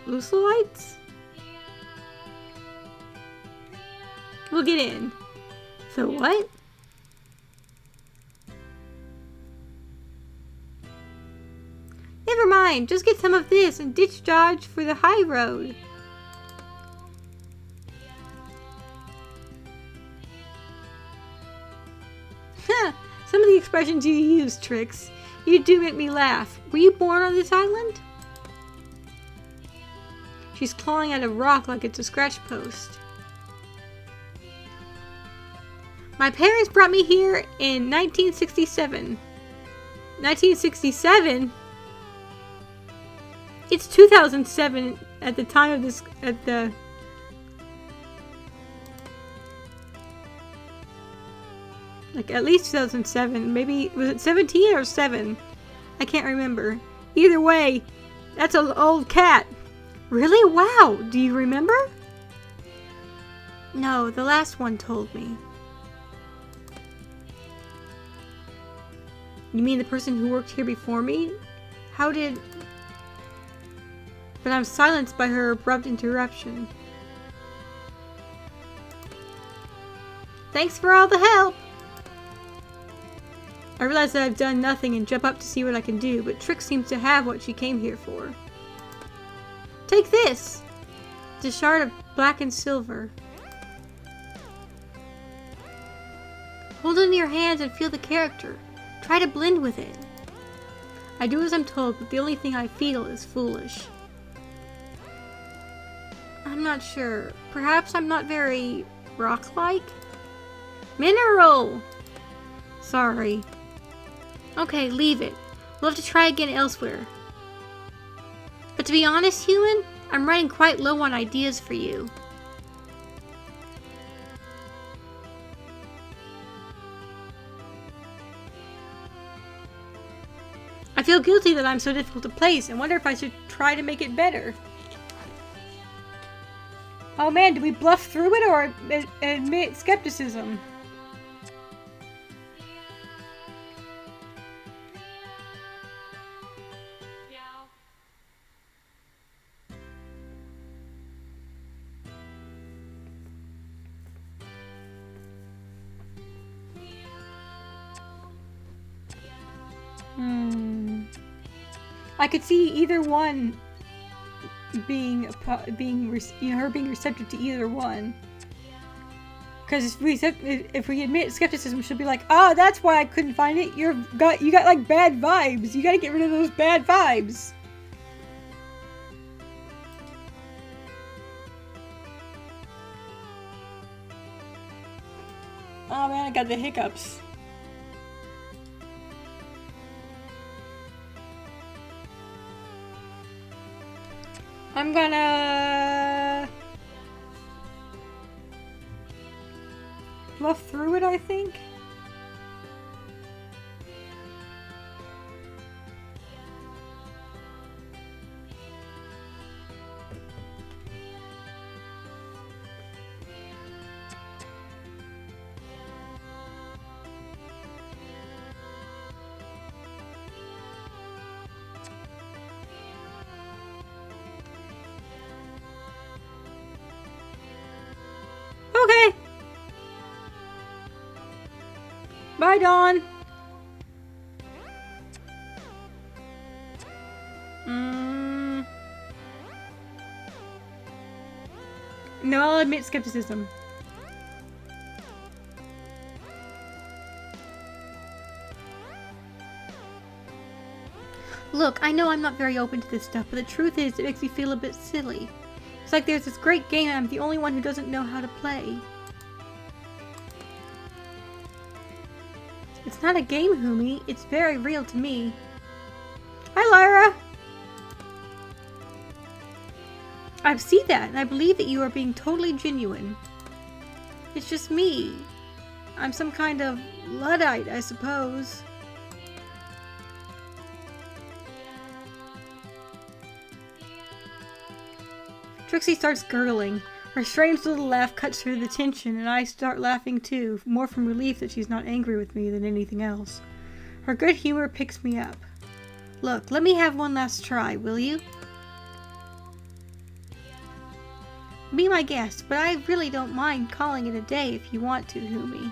Lucilites? We'll get in. So what? Never mind, just get some of this and ditch dodge for the high road. Huh, some of the expressions you use, Trix. You do make me laugh. Were you born on this island? She's clawing at a rock like it's a scratch post. My parents brought me here in 1967. 1967? It's 2007 at the time of this, like at least 2007. Maybe, was it 17 or 7? I can't remember. Either way, that's an old cat. Really? Wow, do you remember? No, the last one told me. You mean the person who worked here before me? How did... But I'm silenced by her abrupt interruption. Thanks for all the help! I realize that I've done nothing and jump up to see what I can do, but Trix seems to have what she came here for. Take this! It's a shard of black and silver. Hold it in your hands and feel the character. Try to blend with it. I do as I'm told, but the only thing I feel is foolish. I'm not sure. Perhaps I'm not very rock-like? Mineral! Sorry. Okay, leave it. We'll have to try again elsewhere. But to be honest, human, I'm running quite low on ideas for you. I feel guilty that I'm so difficult to place and wonder if I should try to make it better. Oh man, do we bluff through it or admit skepticism? I could see either one being her being receptive to either one. Because if we admit skepticism, she'll be like, "Oh, that's why I couldn't find it. You got like bad vibes. You got to get rid of those bad vibes." Oh man, I got the hiccups. I'm gonna bluff through it, I think. Okay. Bye, Dawn. No, I'll admit skepticism. Look, I know I'm not very open to this stuff, but the truth is it makes me feel a bit silly. It's like there's this great game and I'm the only one who doesn't know how to play. It's not a game, Humi. It's very real to me. Hi, Lyra! I see that, and I believe that you are being totally genuine. It's just me. I'm some kind of Luddite, I suppose. Trixie starts gurgling. Her strange little laugh cuts through the tension, and I start laughing too, more from relief that she's not angry with me than anything else. Her good humor picks me up. Look, let me have one last try, will you? Be my guest, but I really don't mind calling it a day if you want to, Humi.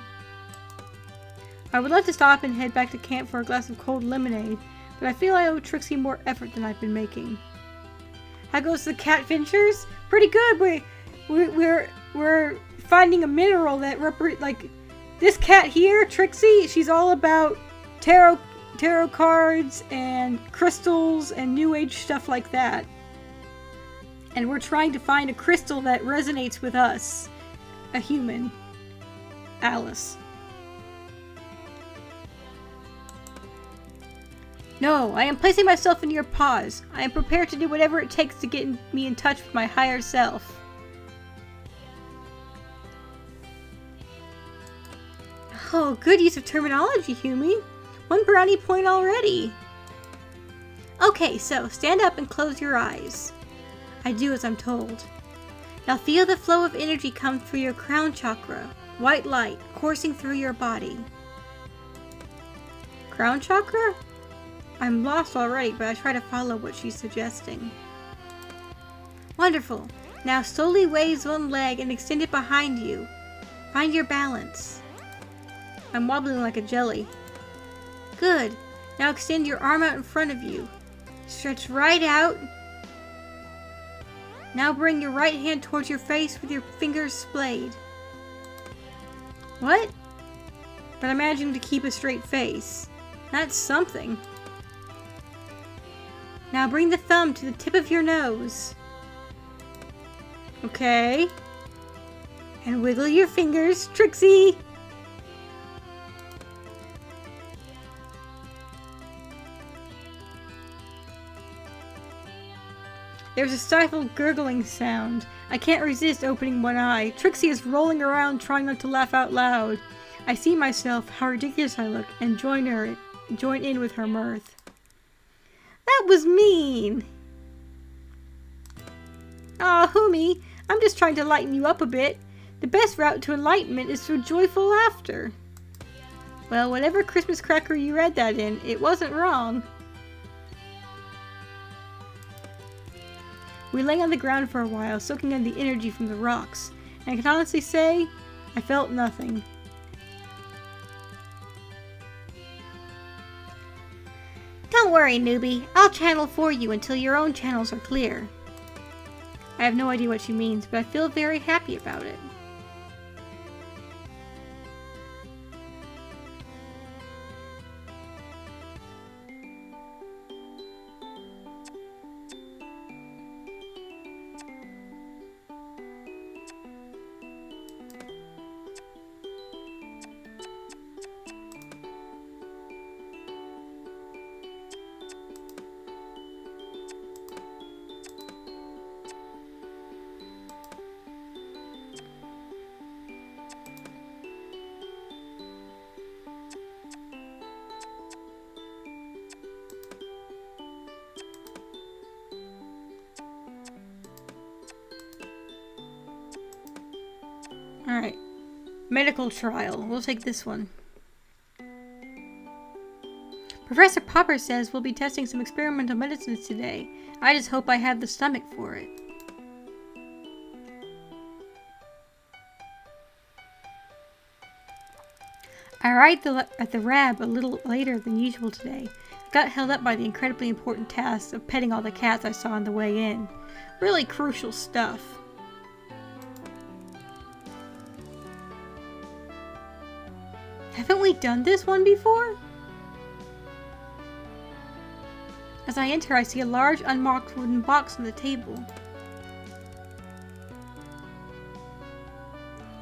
I would love to stop and head back to camp for a glass of cold lemonade, but I feel I owe Trixie more effort than I've been making. How goes the cat ventures? Pretty good. We're finding a mineral that like this cat here, Trixie. She's all about tarot cards and crystals and new age stuff like that. And we're trying to find a crystal that resonates with us, a human. Alice. No, I am placing myself in your paws. I am prepared to do whatever it takes to get me in touch with my higher self. Oh, good use of terminology, Humi. 1 brownie point already. Okay, so stand up and close your eyes. I do as I'm told. Now feel the flow of energy come through your crown chakra. White light coursing through your body. Crown chakra? I'm lost already, but I try to follow what she's suggesting. Wonderful. Now slowly raise one leg and extend it behind you. Find your balance. I'm wobbling like a jelly. Good. Now extend your arm out in front of you. Stretch right out. Now bring your right hand towards your face with your fingers splayed. What? But I'm managing to keep a straight face. That's something. Now bring the thumb to the tip of your nose. Okay. And wiggle your fingers, Trixie. There's a stifled gurgling sound. I can't resist opening one eye. Trixie is rolling around trying not to laugh out loud. I see myself, how ridiculous I look, and join in with her mirth. That was mean! Aw, Humi, I'm just trying to lighten you up a bit. The best route to enlightenment is through joyful laughter. Well, whatever Christmas cracker you read that in, it wasn't wrong. We lay on the ground for a while, soaking in the energy from the rocks, and I can honestly say, I felt nothing. Don't worry, newbie. I'll channel for you until your own channels are clear. I have no idea what she means, but I feel very happy about it. Alright. Medical trial. We'll take this one. Professor Popper says we'll be testing some experimental medicines today. I just hope I have the stomach for it. I arrived at the lab a little later than usual today. Got held up by the incredibly important task of petting all the cats I saw on the way in. Really crucial stuff. Haven't we done this one before? As I enter, I see a large unmarked wooden box on the table.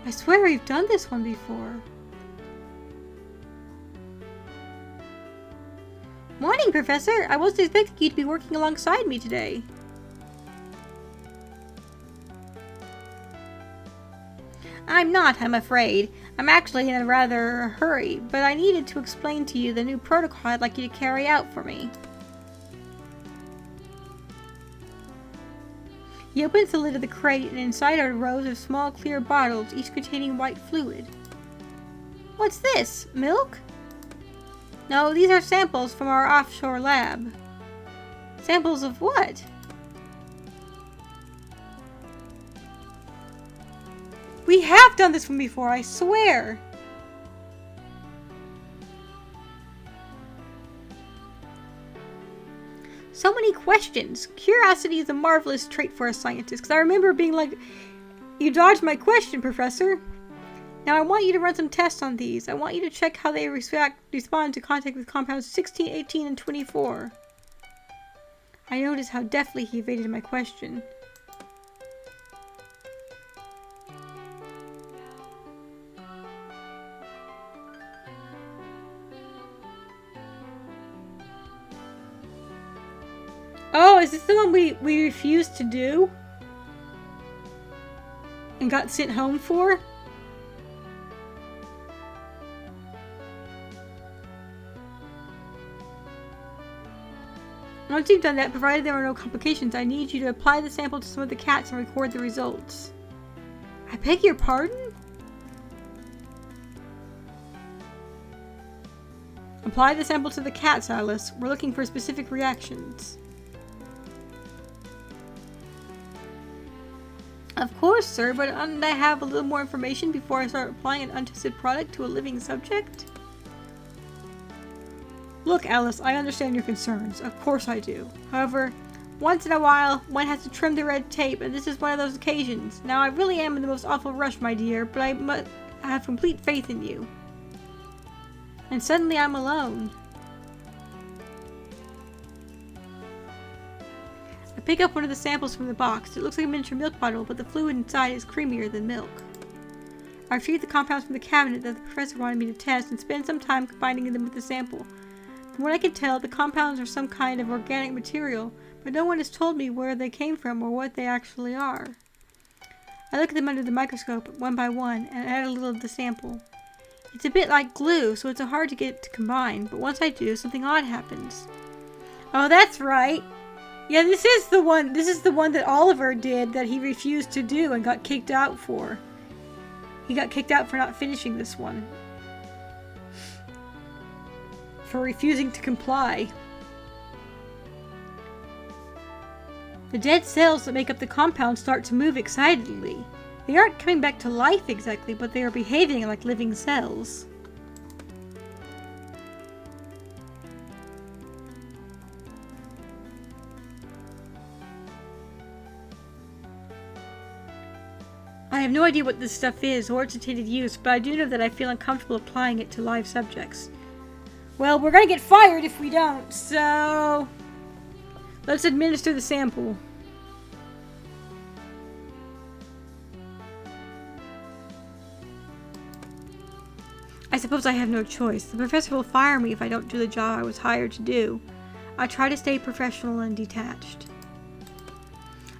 I swear we've done this one before. Morning, Professor! I wasn't expecting you to be working alongside me today. I'm not, I'm afraid. I'm actually in a rather hurry, but I needed to explain to you the new protocol I'd like you to carry out for me. He opens the lid of the crate, and inside are rows of small clear bottles, each containing white fluid. What's this? Milk? No, these are samples from our offshore lab. Samples of what? We have done this one before, I swear! So many questions. Curiosity is a marvelous trait for a scientist, because I remember being like, you dodged my question, Professor. Now I want you to run some tests on these. I want you to check how they respond to contact with compounds 16, 18, and 24. I noticed how deftly he evaded my question. Oh, is this the one we refused to do? And got sent home for? Once you've done that, provided there are no complications, I need you to apply the sample to some of the cats and record the results. I beg your pardon? Apply the sample to the cats, Alice. We're looking for specific reactions. Of course, sir, but oughtn't I have a little more information before I start applying an untested product to a living subject? Look, Alice, I understand your concerns. Of course I do. However, once in a while, one has to trim the red tape, and this is one of those occasions. Now, I really am in the most awful rush, my dear, but I have complete faith in you. And suddenly I'm alone. I pick up one of the samples from the box. It looks like a miniature milk bottle, but the fluid inside is creamier than milk. I retrieve the compounds from the cabinet that the professor wanted me to test and spend some time combining them with the sample. From what I can tell, the compounds are some kind of organic material, but no one has told me where they came from or what they actually are. I look at them under the microscope, one by one, and add a little of the sample. It's a bit like glue, so it's hard to get to combine, but once I do, something odd happens. Oh, that's right! Yeah, this is the one that Oliver did that he refused to do and got kicked out for. He got kicked out for not finishing this one. For refusing to comply. The dead cells that make up the compound start to move excitedly. They aren't coming back to life exactly, but they are behaving like living cells. I have no idea what this stuff is or its intended use, but I do know that I feel uncomfortable applying it to live subjects. Well, we're gonna get fired if we don't, so let's administer the sample. I suppose I have no choice. The professor will fire me if I don't do the job I was hired to do. I try to stay professional and detached.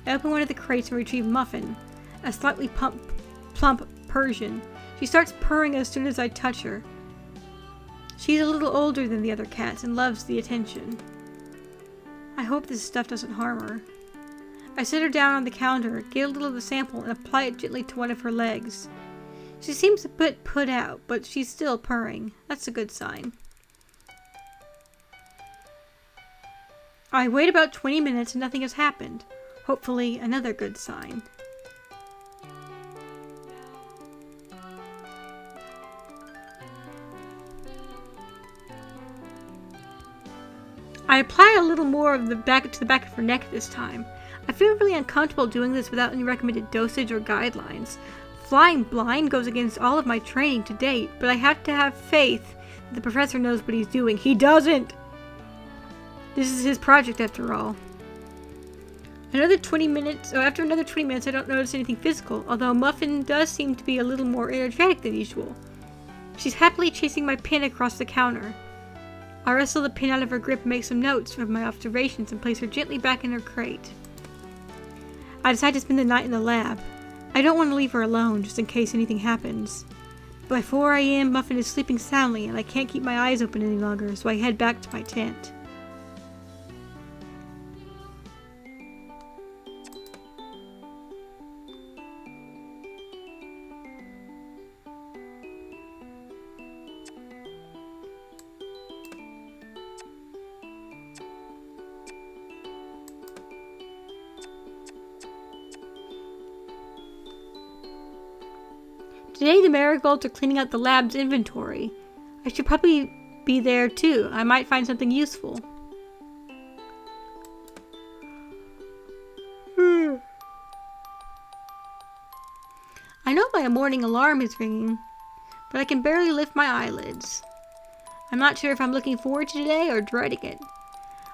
I open one of the crates and retrieve Muffin, a slightly plump Persian. She starts purring as soon as I touch her. She's a little older than the other cats and loves the attention. I hope this stuff doesn't harm her. I set her down on the counter, get a little of the sample, and apply it gently to one of her legs. She seems a bit put out, but she's still purring. That's a good sign. I wait about 20 minutes and nothing has happened. Hopefully, another good sign. I apply a little more of the back to the back of her neck this time. I feel really uncomfortable doing this without any recommended dosage or guidelines. Flying blind goes against all of my training to date, but I have to have faith that the professor knows what he's doing. He doesn't! This is his project after all. After another 20 minutes, I don't notice anything physical, although Muffin does seem to be a little more energetic than usual. She's happily chasing my pin across the counter. I wrestle the pin out of her grip and make some notes of my observations and place her gently back in her crate. I decide to spend the night in the lab. I don't want to leave her alone, just in case anything happens. By 4 a.m., Muffin is sleeping soundly, and I can't keep my eyes open any longer, so I head back to my tent. Today the marigolds are cleaning out the lab's inventory. I should probably be there too. I might find something useful. I know my morning alarm is ringing, but I can barely lift my eyelids. I'm not sure if I'm looking forward to today or dreading it.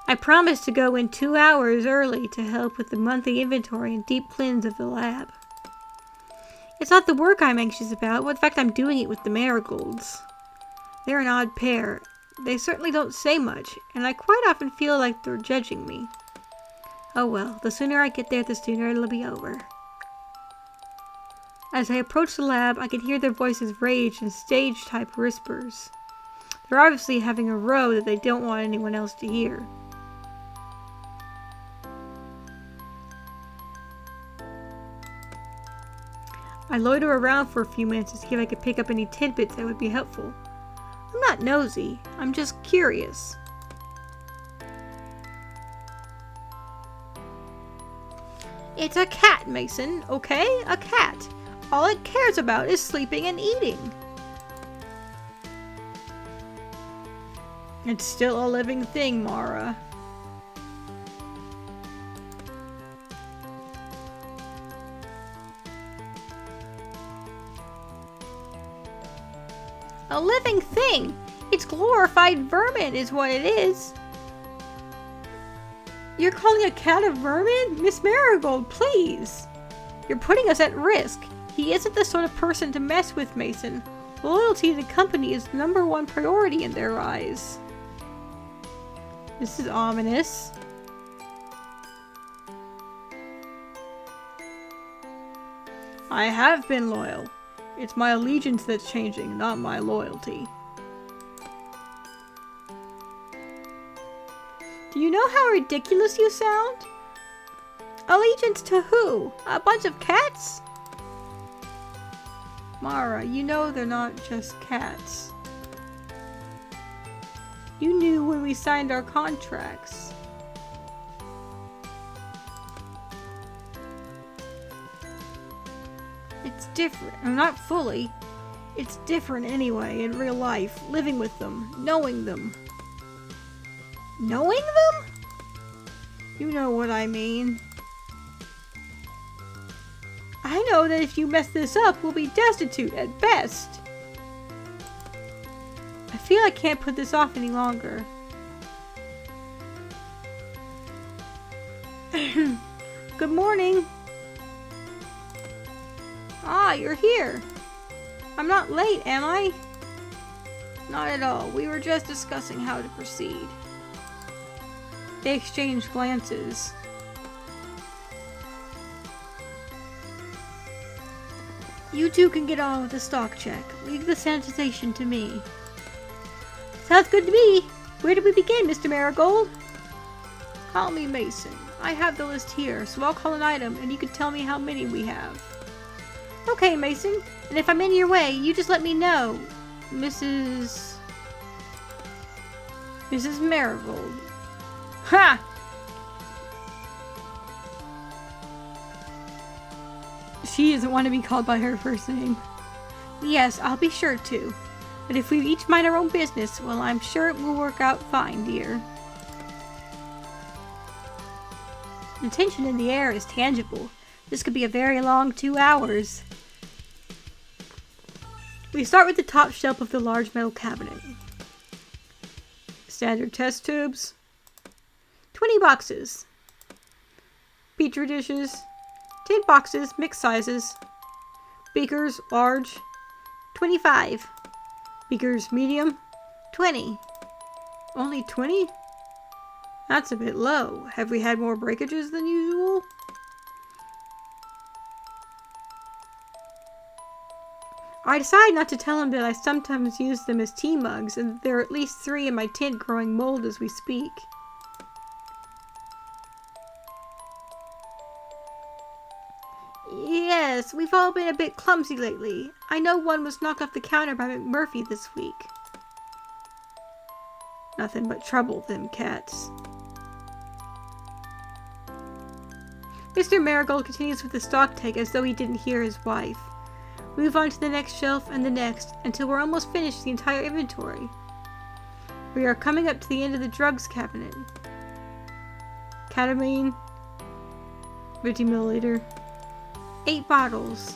I promised to go in 2 hours early to help with the monthly inventory and deep cleanse of the lab. It's not the work I'm anxious about, but the fact I'm doing it with the marigolds. They're an odd pair. They certainly don't say much, and I quite often feel like they're judging me. Oh well, the sooner I get there, the sooner it'll be over. As I approach the lab, I can hear their voices rage in stage-type whispers. They're obviously having a row that they don't want anyone else to hear. I loiter around for a few minutes to see if I could pick up any tidbits that would be helpful. I'm not nosy, I'm just curious. It's a cat, Mason, okay? A cat. All it cares about is sleeping and eating. It's still a living thing, Mara. A living thing! It's glorified vermin is what it is. You're calling a cat a vermin? Miss Marigold, please! You're putting us at risk. He isn't the sort of person to mess with, Mason. Loyalty to the company is #1 priority in their eyes. This is ominous. I have been loyal. It's my allegiance that's changing, not my loyalty. Do you know how ridiculous you sound? Allegiance to who? A bunch of cats? Mara, you know they're not just cats. You knew when we signed our contracts. It's different. Not fully. It's different anyway in real life. Living with them. Knowing them. Knowing them? You know what I mean. I know that if you mess this up, we'll be destitute at best. I feel I can't put this off any longer. Good morning. Ah, you're here. I'm not late, am I? Not at all. We were just discussing how to proceed. They exchanged glances. You two can get on with the stock check. Leave the sanitization to me. Sounds good to me. Where do we begin, Mr. Marigold? Call me Mason. I have the list here, so I'll call an item and you can tell me how many we have. Okay, Mason. And if I'm in your way, you just let me know. Mrs. Marigold. Ha! She doesn't want to be called by her first name. Yes, I'll be sure to. But if we each mind our own business, well, I'm sure it will work out fine, dear. The tension in the air is tangible. This could be a very long 2 hours. We start with the top shelf of the large metal cabinet. Standard test tubes. 20 boxes. Petri dishes. Tin boxes, mixed sizes. Beakers, large. 25. Beakers, medium. 20. Only 20? That's a bit low. Have we had more breakages than usual? I decide not to tell him that I sometimes use them as tea mugs, and there are at least 3 in my tent growing mold as we speak. Yes, we've all been a bit clumsy lately. I know one was knocked off the counter by McMurphy this week. Nothing but trouble, them cats. Mr. Marigold continues with the stock take as though he didn't hear his wife. We move on to the next shelf and the next, until we're almost finished the entire inventory. We are coming up to the end of the drugs cabinet. Ketamine. 50 milliliter. 8 bottles.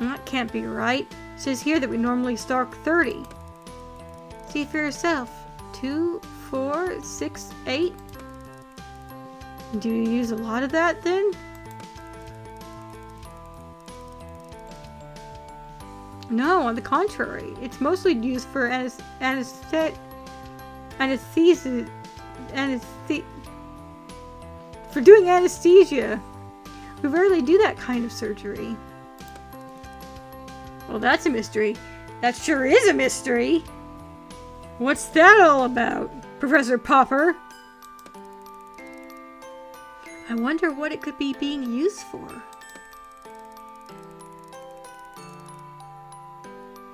That can't be right. It says here that we normally stock 30. See for yourself. 2, 4, 6, 8. Do you use a lot of that then? No, on the contrary. It's mostly used for for doing anesthesia. We rarely do that kind of surgery. Well, that's a mystery. That sure is a mystery. What's that all about, Professor Popper? I wonder what it could be being used for.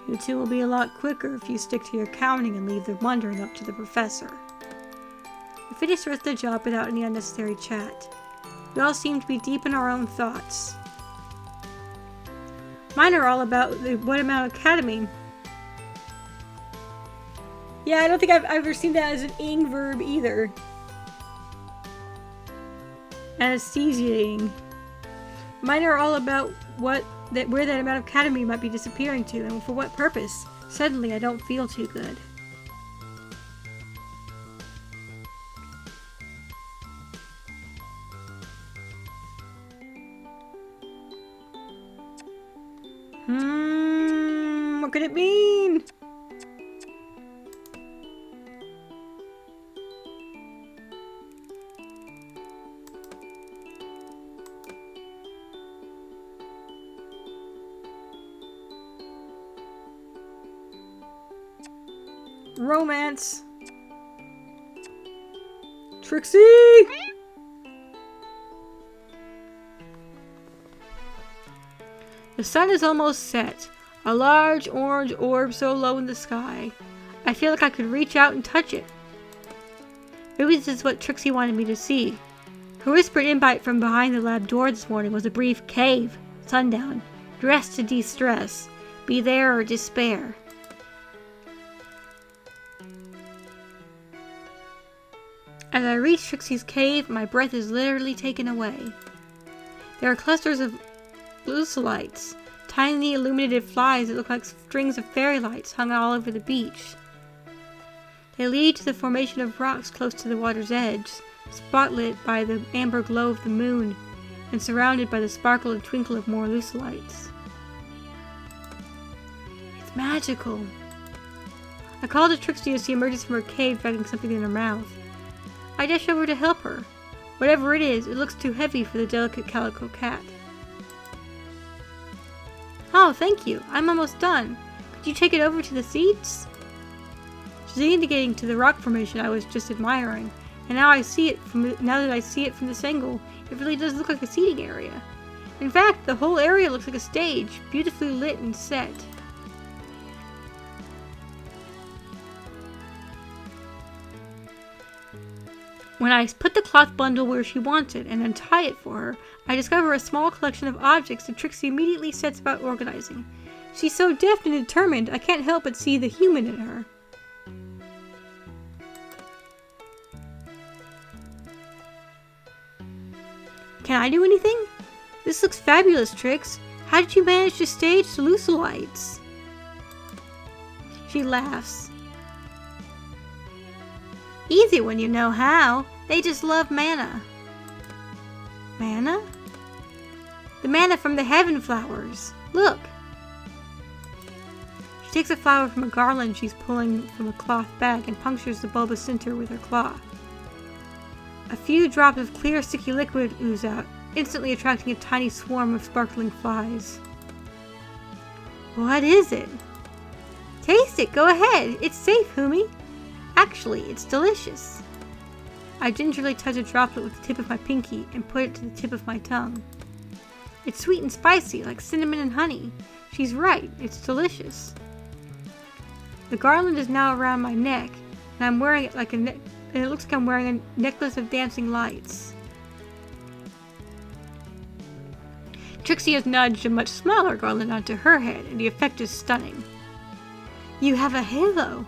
You two will be a lot quicker if you stick to your counting and leave the wondering up to the professor. We finished with the job without any unnecessary chat. We all seem to be deep in our own thoughts. Mine are all about what amount of ketamine. Yeah, I don't think I've ever seen that as an ing verb either. Anesthesiating. Mine are all about where that amount of ketamine might be disappearing to, and for what purpose. Suddenly, I don't feel too good. What could it mean? Romance. Trixie! The sun is almost set. A large orange orb so low in the sky. I feel like I could reach out and touch it. Maybe this is what Trixie wanted me to see. Her whispered invite from behind the lab door this morning was a brief cave, sundown, dress to de-stress, be there or despair. As I reach Trixie's cave, my breath is literally taken away. There are clusters of lucilites, tiny illuminated flies that look like strings of fairy lights hung all over the beach. They lead to the formation of rocks close to the water's edge, spotlit by the amber glow of the moon, and surrounded by the sparkle and twinkle of more lucilites. It's magical. I call to Trixie as she emerges from her cave, dragging something in her mouth. I dash over to help her. Whatever it is, it looks too heavy for the delicate calico cat. Oh, thank you. I'm almost done. Could you take it over to the seats? She's indicating to the rock formation I was just admiring, And now that I see it from this angle, it really does look like a seating area. In fact, the whole area looks like a stage, beautifully lit and set. When I put the cloth bundle where she wants it and untie it for her, I discover a small collection of objects that Trixie immediately sets about organizing. She's so deft and determined, I can't help but see the human in her. Can I do anything? This looks fabulous, Trix. How did you manage to stage the Lucilites? She laughs. Easy when you know how. They just love manna. Manna? The manna from the heaven flowers. Look. She takes a flower from a garland she's pulling from a cloth bag and punctures the bulbous center with her claw. A few drops of clear, sticky liquid ooze out, instantly attracting a tiny swarm of sparkling flies. What is it? Taste it, go ahead. It's safe, Humi. Actually, it's delicious. I gingerly touch a droplet with the tip of my pinky and put it to the tip of my tongue. It's sweet and spicy, like cinnamon and honey. She's right, it's delicious. The garland is now around my neck, and I'm wearing it like and it looks like I'm wearing a necklace of dancing lights. Trixie has nudged a much smaller garland onto her head, and the effect is stunning. You have a halo.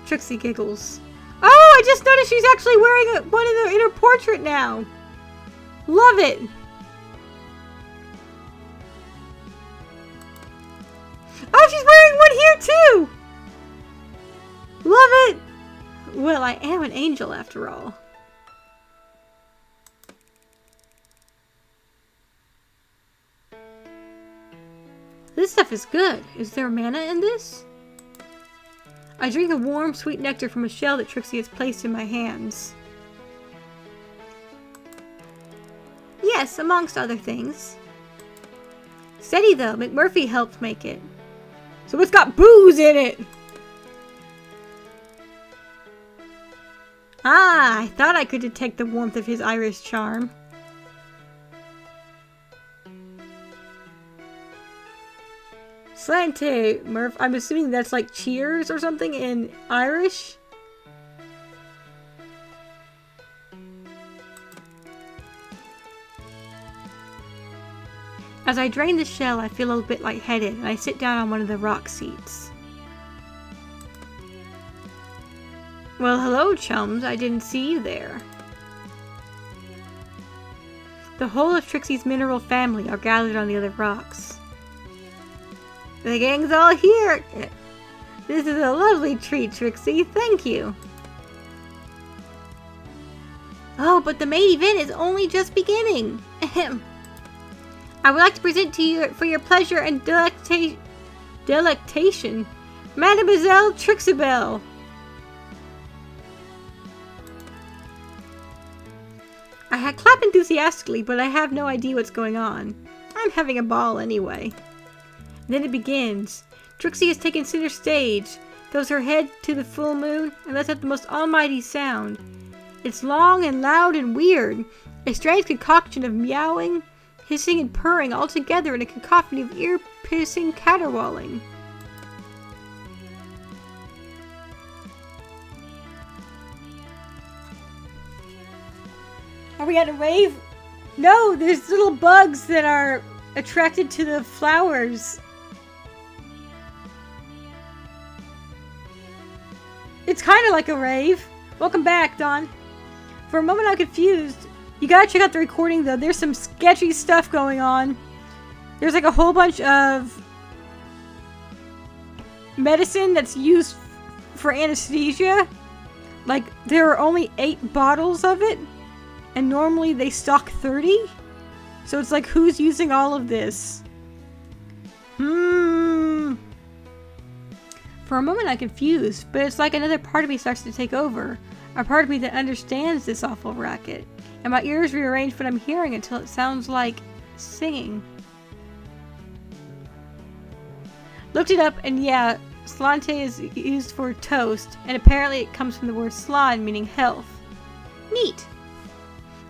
Trixie giggles. Oh, I just noticed she's actually wearing one in her portrait now. Love it. Oh, she's wearing one here too. Love it. Well, I am an angel after all. This stuff is good. Is there manna in this? I drink a warm, sweet nectar from a shell that Trixie has placed in my hands. Yes, amongst other things. Steady though, McMurphy helped make it. So it's got booze in it! Ah, I thought I could detect the warmth of his Irish charm. Slante, Murph. I'm assuming that's like cheers or something in Irish. As I drain the shell, I feel a bit lightheaded, and I sit down on one of the rock seats. Well, hello, chums. I didn't see you there. The whole of Trixie's mineral family are gathered on the other rocks. The gang's all here. This is a lovely treat, Trixie. Thank you. Oh, but the main event is only just beginning. Ahem. I would like to present to you, for your pleasure and delectation, Mademoiselle Trixibelle. I clap enthusiastically, but I have no idea what's going on. I'm having a ball anyway. Then it begins. Trixie has taken center stage, throws her head to the full moon, and lets out the most almighty sound. It's long and loud and weird, a strange concoction of meowing, hissing, and purring all together in a cacophony of ear-piercing caterwauling. Are we at a rave? No, there's little bugs that are attracted to the flowers. It's kind of like a rave. Welcome back, Dawn. For a moment I'm confused. You gotta check out the recording though. There's some sketchy stuff going on. There's like a whole bunch of medicine that's used for anesthesia. Like there are only 8 bottles of it. And normally they stock 30. So it's like, who's using all of this? For a moment I'm confused, but it's like another part of me starts to take over. A part of me that understands this awful racket. And my ears rearrange what I'm hearing until it sounds like singing. Looked it up, and yeah, Slante is used for toast, and apparently it comes from the word slan, meaning health. Neat.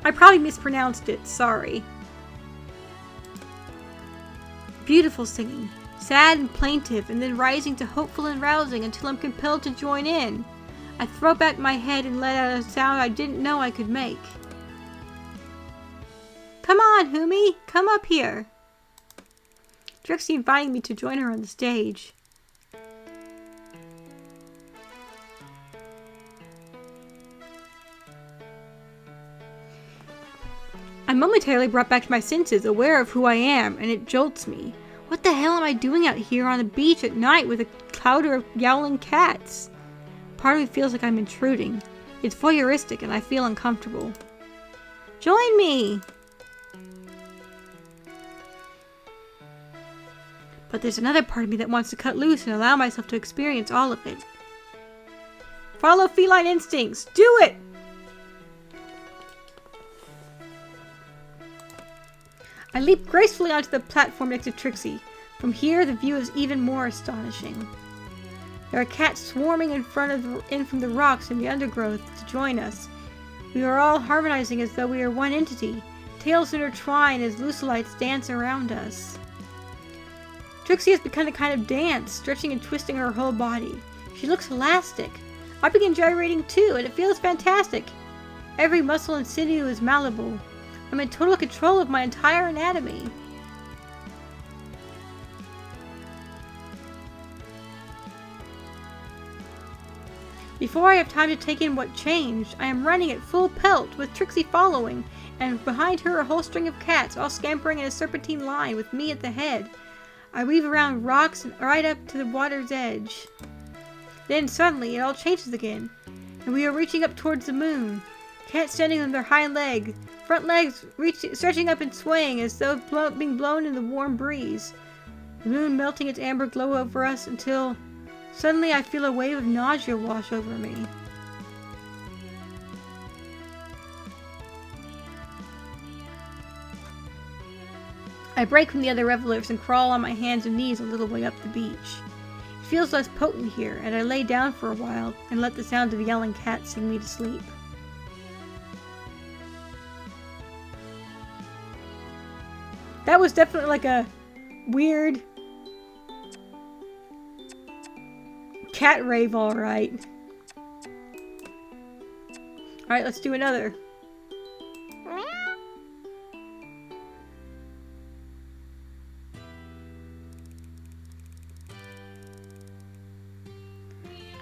I probably mispronounced it, sorry. Beautiful singing. Sad and plaintive, and then rising to hopeful and rousing until I'm compelled to join in. I throw back my head and let out a sound I didn't know I could make. Come on, Humi, come up here. Trixie inviting me to join her on the stage. I'm momentarily brought back to my senses, aware of who I am, and it jolts me. What the hell am I doing out here on the beach at night with a cloud of yowling cats? Part of me feels like I'm intruding. It's voyeuristic and I feel uncomfortable. Join me! But there's another part of me that wants to cut loose and allow myself to experience all of it. Follow feline instincts! Do it! I leap gracefully onto the platform next to Trixie. From here, the view is even more astonishing. There are cats swarming in from the rocks and the undergrowth to join us. We are all harmonizing as though we are one entity. Tails intertwine as lucilites dance around us. Trixie has begun a kind of dance, stretching and twisting her whole body. She looks elastic. I begin gyrating too, and it feels fantastic. Every muscle and sinew is malleable. I'm in total control of my entire anatomy. Before I have time to take in what changed, I am running at full pelt, with Trixie following, and behind her a whole string of cats, all scampering in a serpentine line, with me at the head. I weave around rocks and right up to the water's edge. Then suddenly it all changes again, and we are reaching up towards the moon. Cats standing on their hind legs, front legs stretching up and swaying as though being blown in the warm breeze. The moon melting its amber glow over us until suddenly I feel a wave of nausea wash over me. I break from the other revelers and crawl on my hands and knees a little way up the beach. It feels less potent here, and I lay down for a while and let the sound of yelling cats sing me to sleep. That was definitely like a weird cat rave, alright. Alright, let's do another.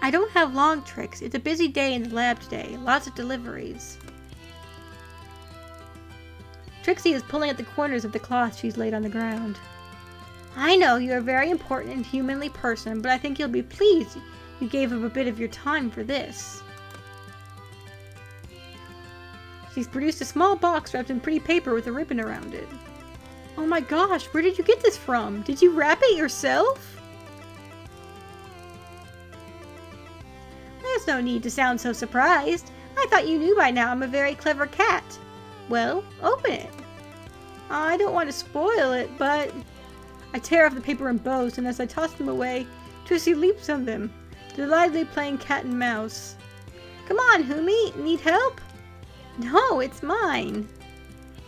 I don't have long tricks. It's a busy day in the lab today. Lots of deliveries. Trixie is pulling at the corners of the cloth she's laid on the ground. I know you're a very important and humanly person, but I think you'll be pleased you gave up a bit of your time for this. She's produced a small box wrapped in pretty paper with a ribbon around it. Oh my gosh, where did you get this from? Did you wrap it yourself? There's no need to sound so surprised. I thought you knew by now I'm a very clever cat. Well, open it. I don't want to spoil it, but... I tear off the paper in bows, and as I toss them away, Trixie leaps on them, delightedly playing cat and mouse. Come on, Humi, need help? No, it's mine.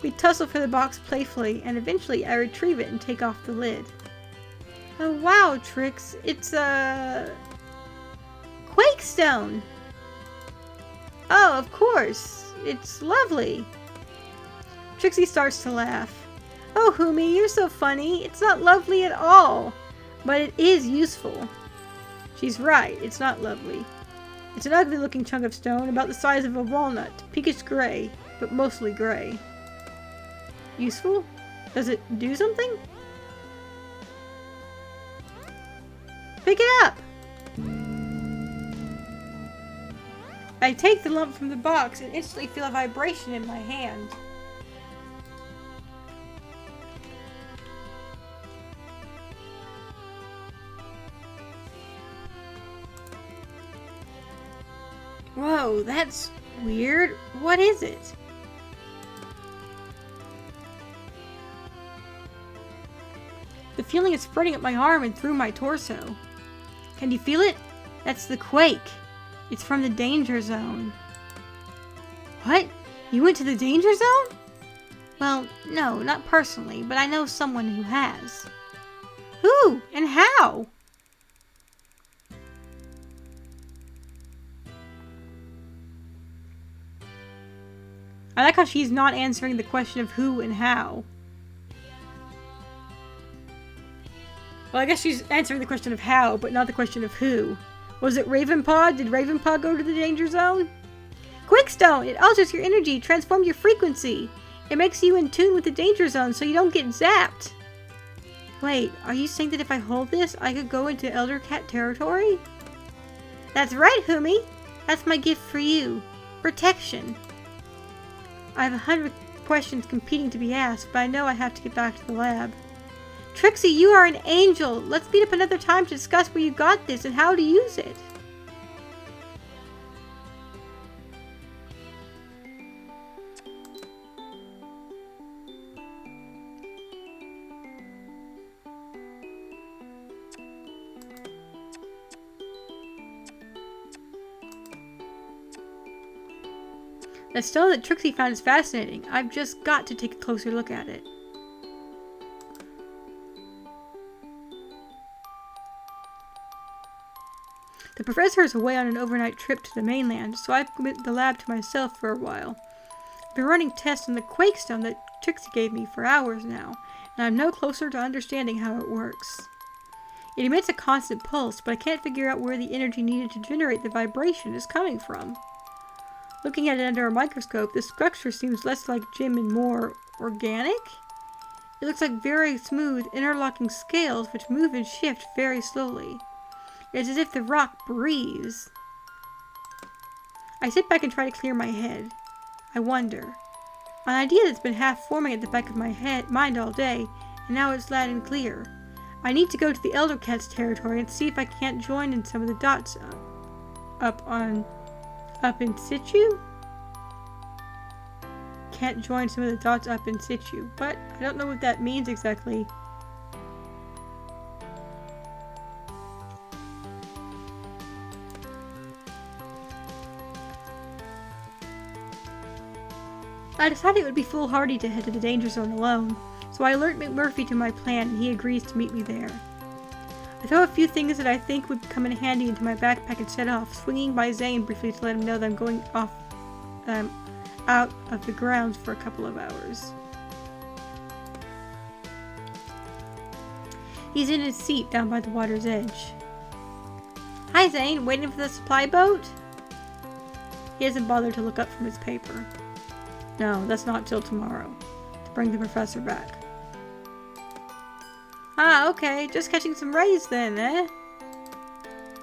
We tussle for the box playfully, and eventually I retrieve it and take off the lid. Oh wow, Trix, it's a... Quakestone! Oh, of course. It's lovely. Trixie starts to laugh. Oh, Humi, you're so funny. It's not lovely at all. But it is useful. She's right, it's not lovely. It's an ugly-looking chunk of stone about the size of a walnut, pinkish gray, but mostly gray. Useful? Does it do something? Pick it up! I take the lump from the box and instantly feel a vibration in my hand. Whoa, that's weird. What is it? The feeling is spreading up my arm and through my torso. Can you feel it? That's the quake. It's from the danger zone. What? You went to the danger zone? Well, no, not personally, but I know someone who has. Who? And how? I like how she's not answering the question of who and how. Well, I guess she's answering the question of how, but not the question of who. Was it Ravenpaw? Did Ravenpaw go to the danger zone? Quickstone! It alters your energy, transforms your frequency. It makes you in tune with the danger zone so you don't get zapped. Wait, are you saying that if I hold this, I could go into Elder Cat territory? That's right, Humi. That's my gift for you. Protection. I have 100 questions competing to be asked, but I know I have to get back to the lab. Trixie, you are an angel! Let's meet up another time to discuss where you got this and how to use it. The stone that Trixie found is fascinating. I've just got to take a closer look at it. The professor is away on an overnight trip to the mainland, so I've committed the lab to myself for a while. I've been running tests on the quake stone that Trixie gave me for hours now, and I'm no closer to understanding how it works. It emits a constant pulse, but I can't figure out where the energy needed to generate the vibration is coming from. Looking at it under a microscope, the structure seems less like gem and more organic. It looks like very smooth, interlocking scales which move and shift very slowly. It's as if the rock breathes. I sit back and try to clear my head. I wonder. An idea that's been half forming at the back of my mind all day, and now it's loud and clear. I need to go to the Elder Cat's territory and see if I can't join in some of the dots up in situ? Can't join some of the dots up in situ, but I don't know what that means exactly. I decided it would be foolhardy to head to the danger zone alone, so I alert McMurphy to my plan and he agrees to meet me there. I throw a few things that I think would come in handy into my backpack and set off, swinging by Zane briefly to let him know that I'm going off out of the grounds for a couple of hours. He's in his seat down by the water's edge. Hi Zane, waiting for the supply boat? He hasn't bothered to look up from his paper. No, that's not till tomorrow, to bring the professor back. Ah, okay, just catching some rays then, eh?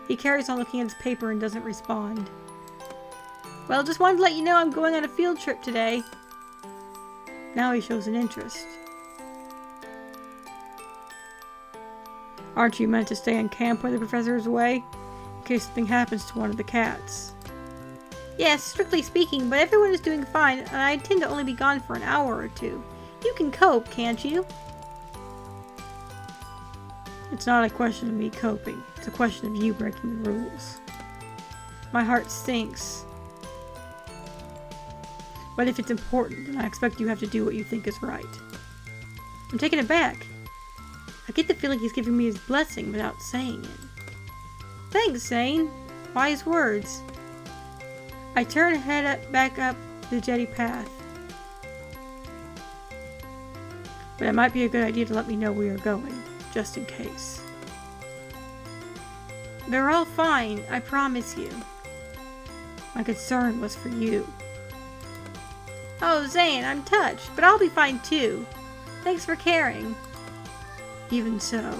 He carries on looking at his paper and doesn't respond. Well, just wanted to let you know I'm going on a field trip today. Now he shows an interest. Aren't you meant to stay in camp when the professor is away? In case something happens to one of the cats. Yes, strictly speaking, but everyone is doing fine, and I intend to only be gone for an hour or two. You can cope, can't you? It's not a question of me coping. It's a question of you breaking the rules. My heart sinks. But if it's important, then I expect you have to do what you think is right. I'm taken aback. I get the feeling he's giving me his blessing without saying it. Thanks, Zane. Wise words. I turn head back up the jetty path. But it might be a good idea to let me know where you're going, just in case. They're all fine, I promise you. My concern was for you. Oh, Zane, I'm touched, but I'll be fine too. Thanks for caring. Even so.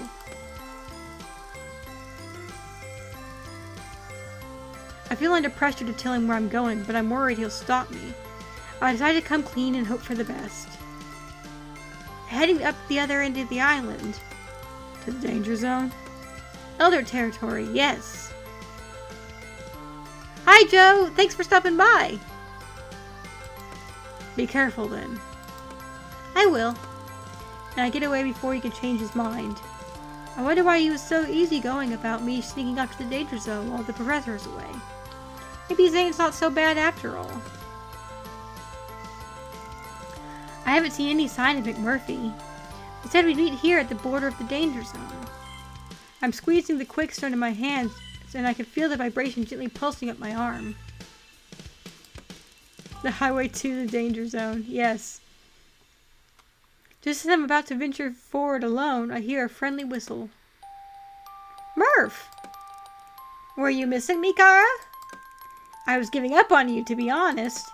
I feel under pressure to tell him where I'm going, but I'm worried he'll stop me. I decide to come clean and hope for the best. Heading up the other end of the island. To the danger zone? Elder territory, yes. Hi, Joe! Thanks for stopping by! Be careful, then. I will. And I get away before he can change his mind. I wonder why he was so easygoing about me sneaking up to the danger zone while the professor is away. Maybe Zane's not so bad after all. I haven't seen any sign of McMurphy. He said we'd meet here at the border of the danger zone. I'm squeezing the quickstone in my hands, and I can feel the vibration gently pulsing up my arm. The highway to the danger zone, yes. Just as I'm about to venture forward alone, I hear a friendly whistle. Murph! Were you missing me, Kara? I was giving up on you, to be honest.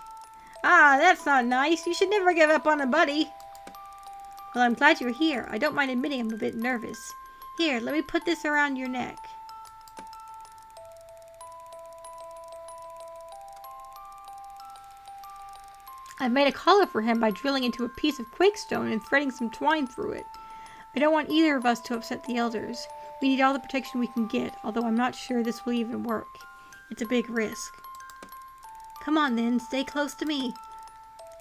Ah, that's not nice. You should never give up on a buddy. Well, I'm glad you're here. I don't mind admitting I'm a bit nervous. Here, let me put this around your neck. I've made a collar for him by drilling into a piece of quakestone and threading some twine through it. I don't want either of us to upset the elders. We need all the protection we can get, although I'm not sure this will even work. It's a big risk. Come on then, stay close to me.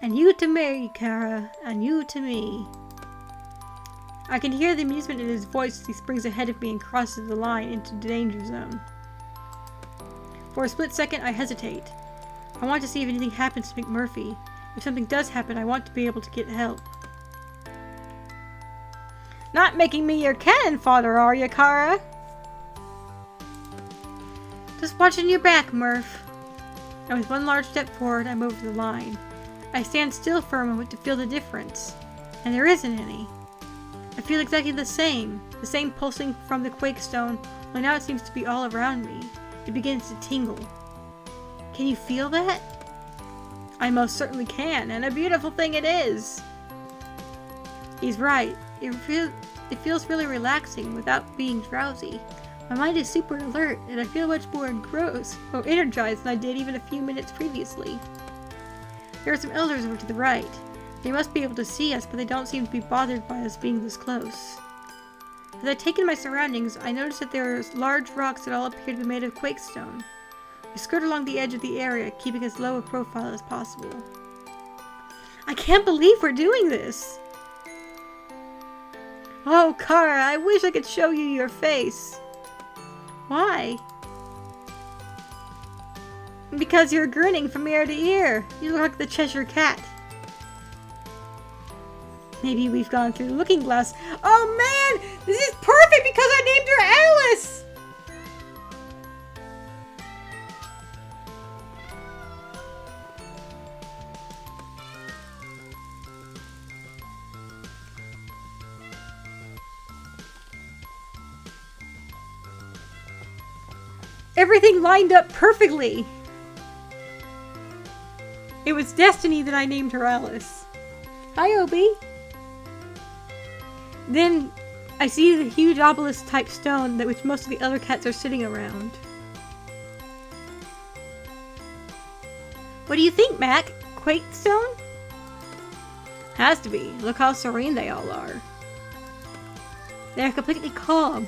And you to me, Kara, and you to me. I can hear the amusement in his voice as he springs ahead of me and crosses the line into the danger zone. For a split second, I hesitate. I want to see if anything happens to McMurphy. If something does happen, I want to be able to get help. Not making me your cannon fodder, are you, Kara? Just watching your back, Murph. And with one large step forward, I move the line. I stand still for a moment to feel the difference. And there isn't any. I feel exactly the same pulsing from the quakestone, only now it seems to be all around me. It begins to tingle. Can you feel that? I most certainly can, and a beautiful thing it is. He's right. It feels really relaxing without being drowsy. My mind is super alert, and I feel much more energized than I did even a few minutes previously. There are some elders over to the right. They must be able to see us, but they don't seem to be bothered by us being this close. As I take in my surroundings, I notice that there are large rocks that all appear to be made of quakestone. We skirt along the edge of the area, keeping as low a profile as possible. I can't believe we're doing this! Oh, Kara, I wish I could show you your face. Why? Because you're grinning from ear to ear. You look like the Cheshire Cat. Maybe we've gone through the looking glass. Oh man! This is perfect because I named her Alice! Everything lined up perfectly. It was destiny that I named her Alice. Hi, Obi. Then I see the huge obelisk-type stone that which most of the other cats are sitting around. What do you think, Mac? Quakestone? Has to be. Look how serene they all are. They're completely calm.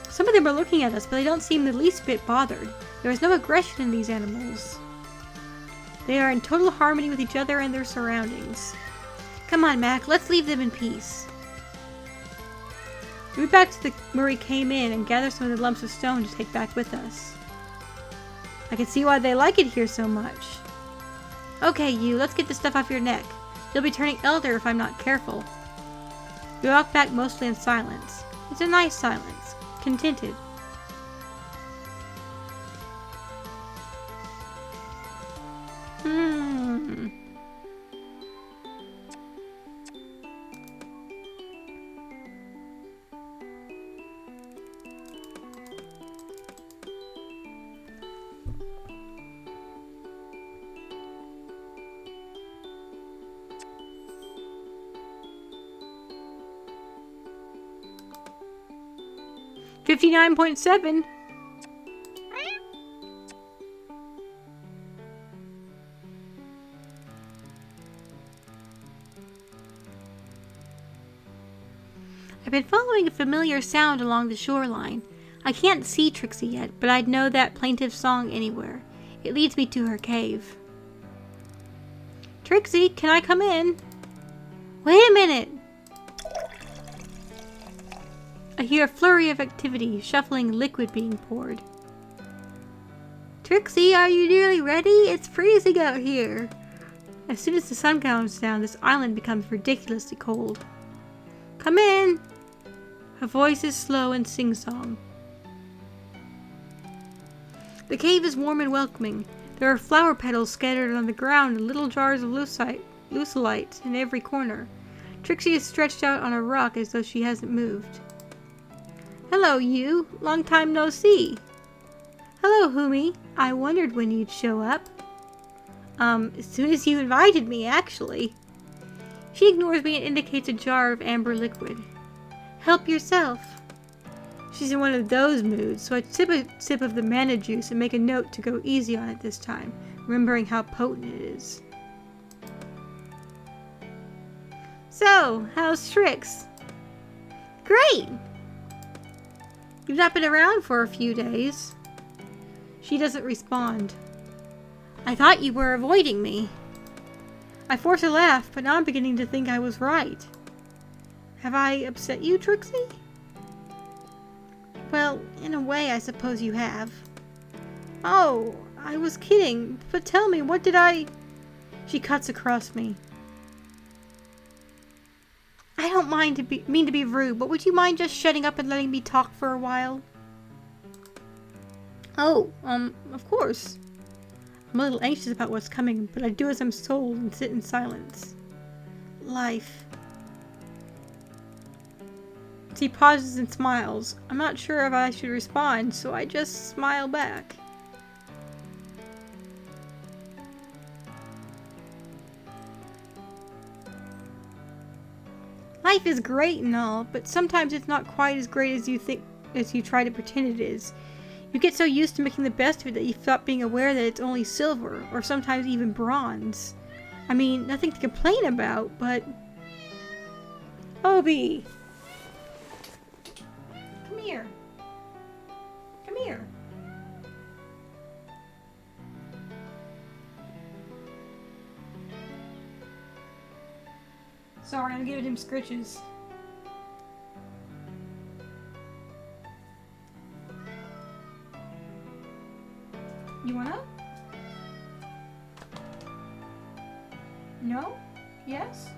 Some of them are looking at us, but they don't seem the least bit bothered. There is no aggression in these animals. They are in total harmony with each other and their surroundings. Come on, Mac, let's leave them in peace. Move back to where we came in and gather some of the lumps of stone to take back with us. I can see why they like it here so much. Okay, you, let's get this stuff off your neck. You'll be turning elder if I'm not careful. We walk back mostly in silence. It's a nice silence. Contented. $59.7. I've been following a familiar sound along the shoreline. I can't see Trixie yet, but I'd know that plaintive song anywhere. It leads me to her cave. Trixie, can I come in? Wait a minute! I hear a flurry of activity, shuffling liquid being poured. Trixie, are you nearly ready? It's freezing out here. As soon as the sun comes down, this island becomes ridiculously cold. Come in! Her voice is slow and sing-song. The cave is warm and welcoming. There are flower petals scattered on the ground and little jars of lucilite in every corner. Trixie is stretched out on a rock as though she hasn't moved. Hello, you. Long time no see. Hello, Humi. I wondered when you'd show up. As soon as you invited me, actually. She ignores me and indicates a jar of amber liquid. Help yourself. She's in one of those moods, so I sip a sip of the mana juice and make a note to go easy on it this time, remembering how potent it is. So, how's Trix? Great! You've not been around for a few days. She doesn't respond. I thought you were avoiding me. I force a laugh, but now I'm beginning to think I was right. Have I upset you, Trixie? Well, in a way, I suppose you have. Oh, I was kidding, but tell me, what did I... She cuts across me. I don't mean to be rude, but would you mind just shutting up and letting me talk for a while? Oh, of course. I'm a little anxious about what's coming, but I do as I'm told and sit in silence. Life. She pauses and smiles. I'm not sure if I should respond, so I just smile back. Life is great and all, but sometimes it's not quite as great as you try to pretend it is. You get so used to making the best of it that you stop being aware that it's only silver, or sometimes even bronze. I mean, nothing to complain about, but... Obi! Come here. Come here. Sorry, I'm giving him scritches. You wanna? No? Yes?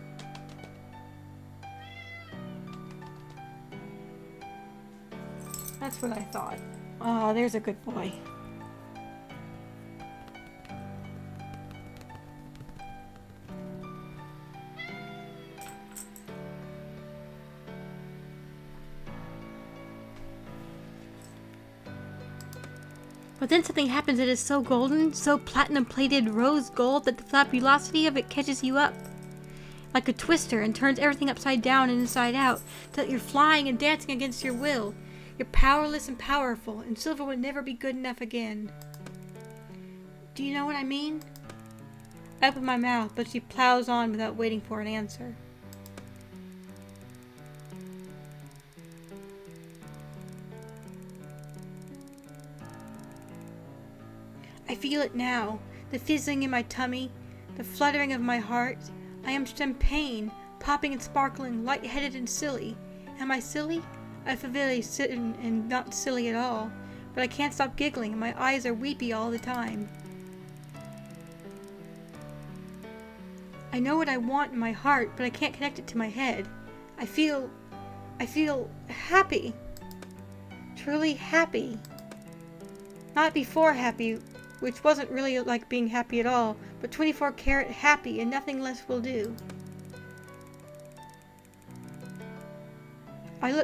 That's what I thought. Oh, there's a good boy. But then something happens that is so golden, so platinum-plated rose gold that the fabulosity of it catches you up. Like a twister and turns everything upside down and inside out, till you're flying and dancing against your will. You're powerless and powerful, and silver will never be good enough again. Do you know what I mean? I open my mouth, but she plows on without waiting for an answer. I feel it now, the fizzling in my tummy, the fluttering of my heart. I am champagne, popping and sparkling, light-headed and silly. Am I silly? I feel very sitting and not silly at all, but I can't stop giggling and my eyes are weepy all the time. I know what I want in my heart, but I can't connect it to my head. I feel happy. Truly happy. Not before happy, which wasn't really like being happy at all, but 24-karat happy and nothing less will do.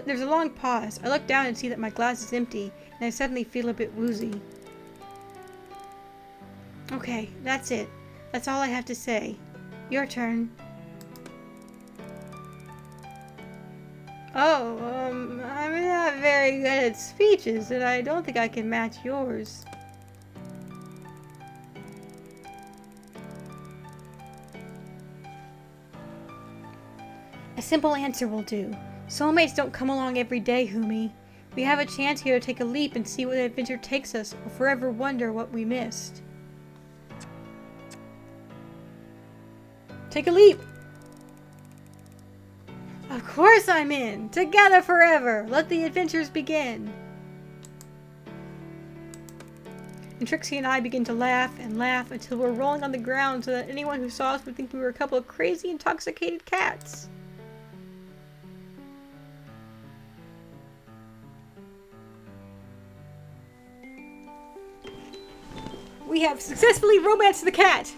There's a long pause. I look down and see that my glass is empty, and I suddenly feel a bit woozy. Okay, that's it. That's all I have to say. Your turn. Oh, I'm not very good at speeches, and I don't think I can match yours. A simple answer will do. Soulmates don't come along every day, Humi. We have a chance here to take a leap and see where the adventure takes us, or forever wonder what we missed. Take a leap! Of course I'm in! Together forever! Let the adventures begin! And Trixie and I begin to laugh and laugh until we're rolling on the ground so that anyone who saw us would think we were a couple of crazy, intoxicated cats. We have successfully romanced the cat!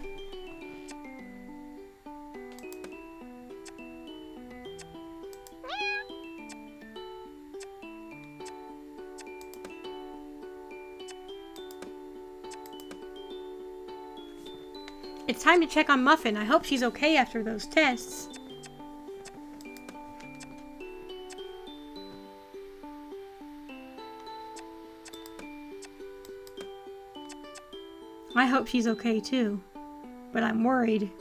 It's time to check on Muffin. I hope she's okay after those tests. I hope she's okay too, but I'm worried.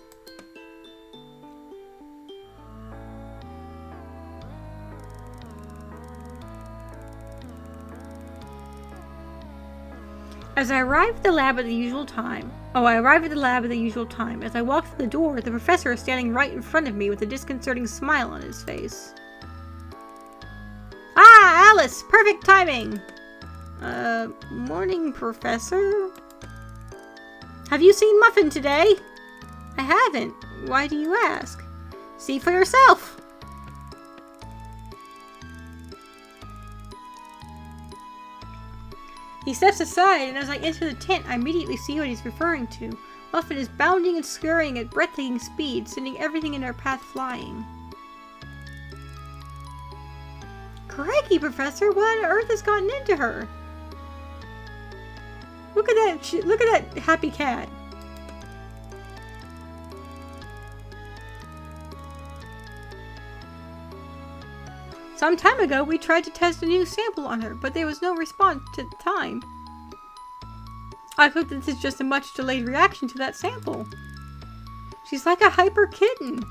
As I arrive at the lab at the usual time. As I walk through the door, the professor is standing right in front of me with a disconcerting smile on his face. Ah, Alice! Perfect timing! Morning, Professor? Have you seen Muffin today? I haven't. Why do you ask? See for yourself! He steps aside, and as I enter the tent, I immediately see what he's referring to. Muffin is bounding and scurrying at breathtaking speed, sending everything in her path flying. Crikey, Professor! What on earth has gotten into her? Look at that happy cat. Some time ago, we tried to test a new sample on her, but there was no response at the time. I hope that this is just a much delayed reaction to that sample. She's like a hyper kitten.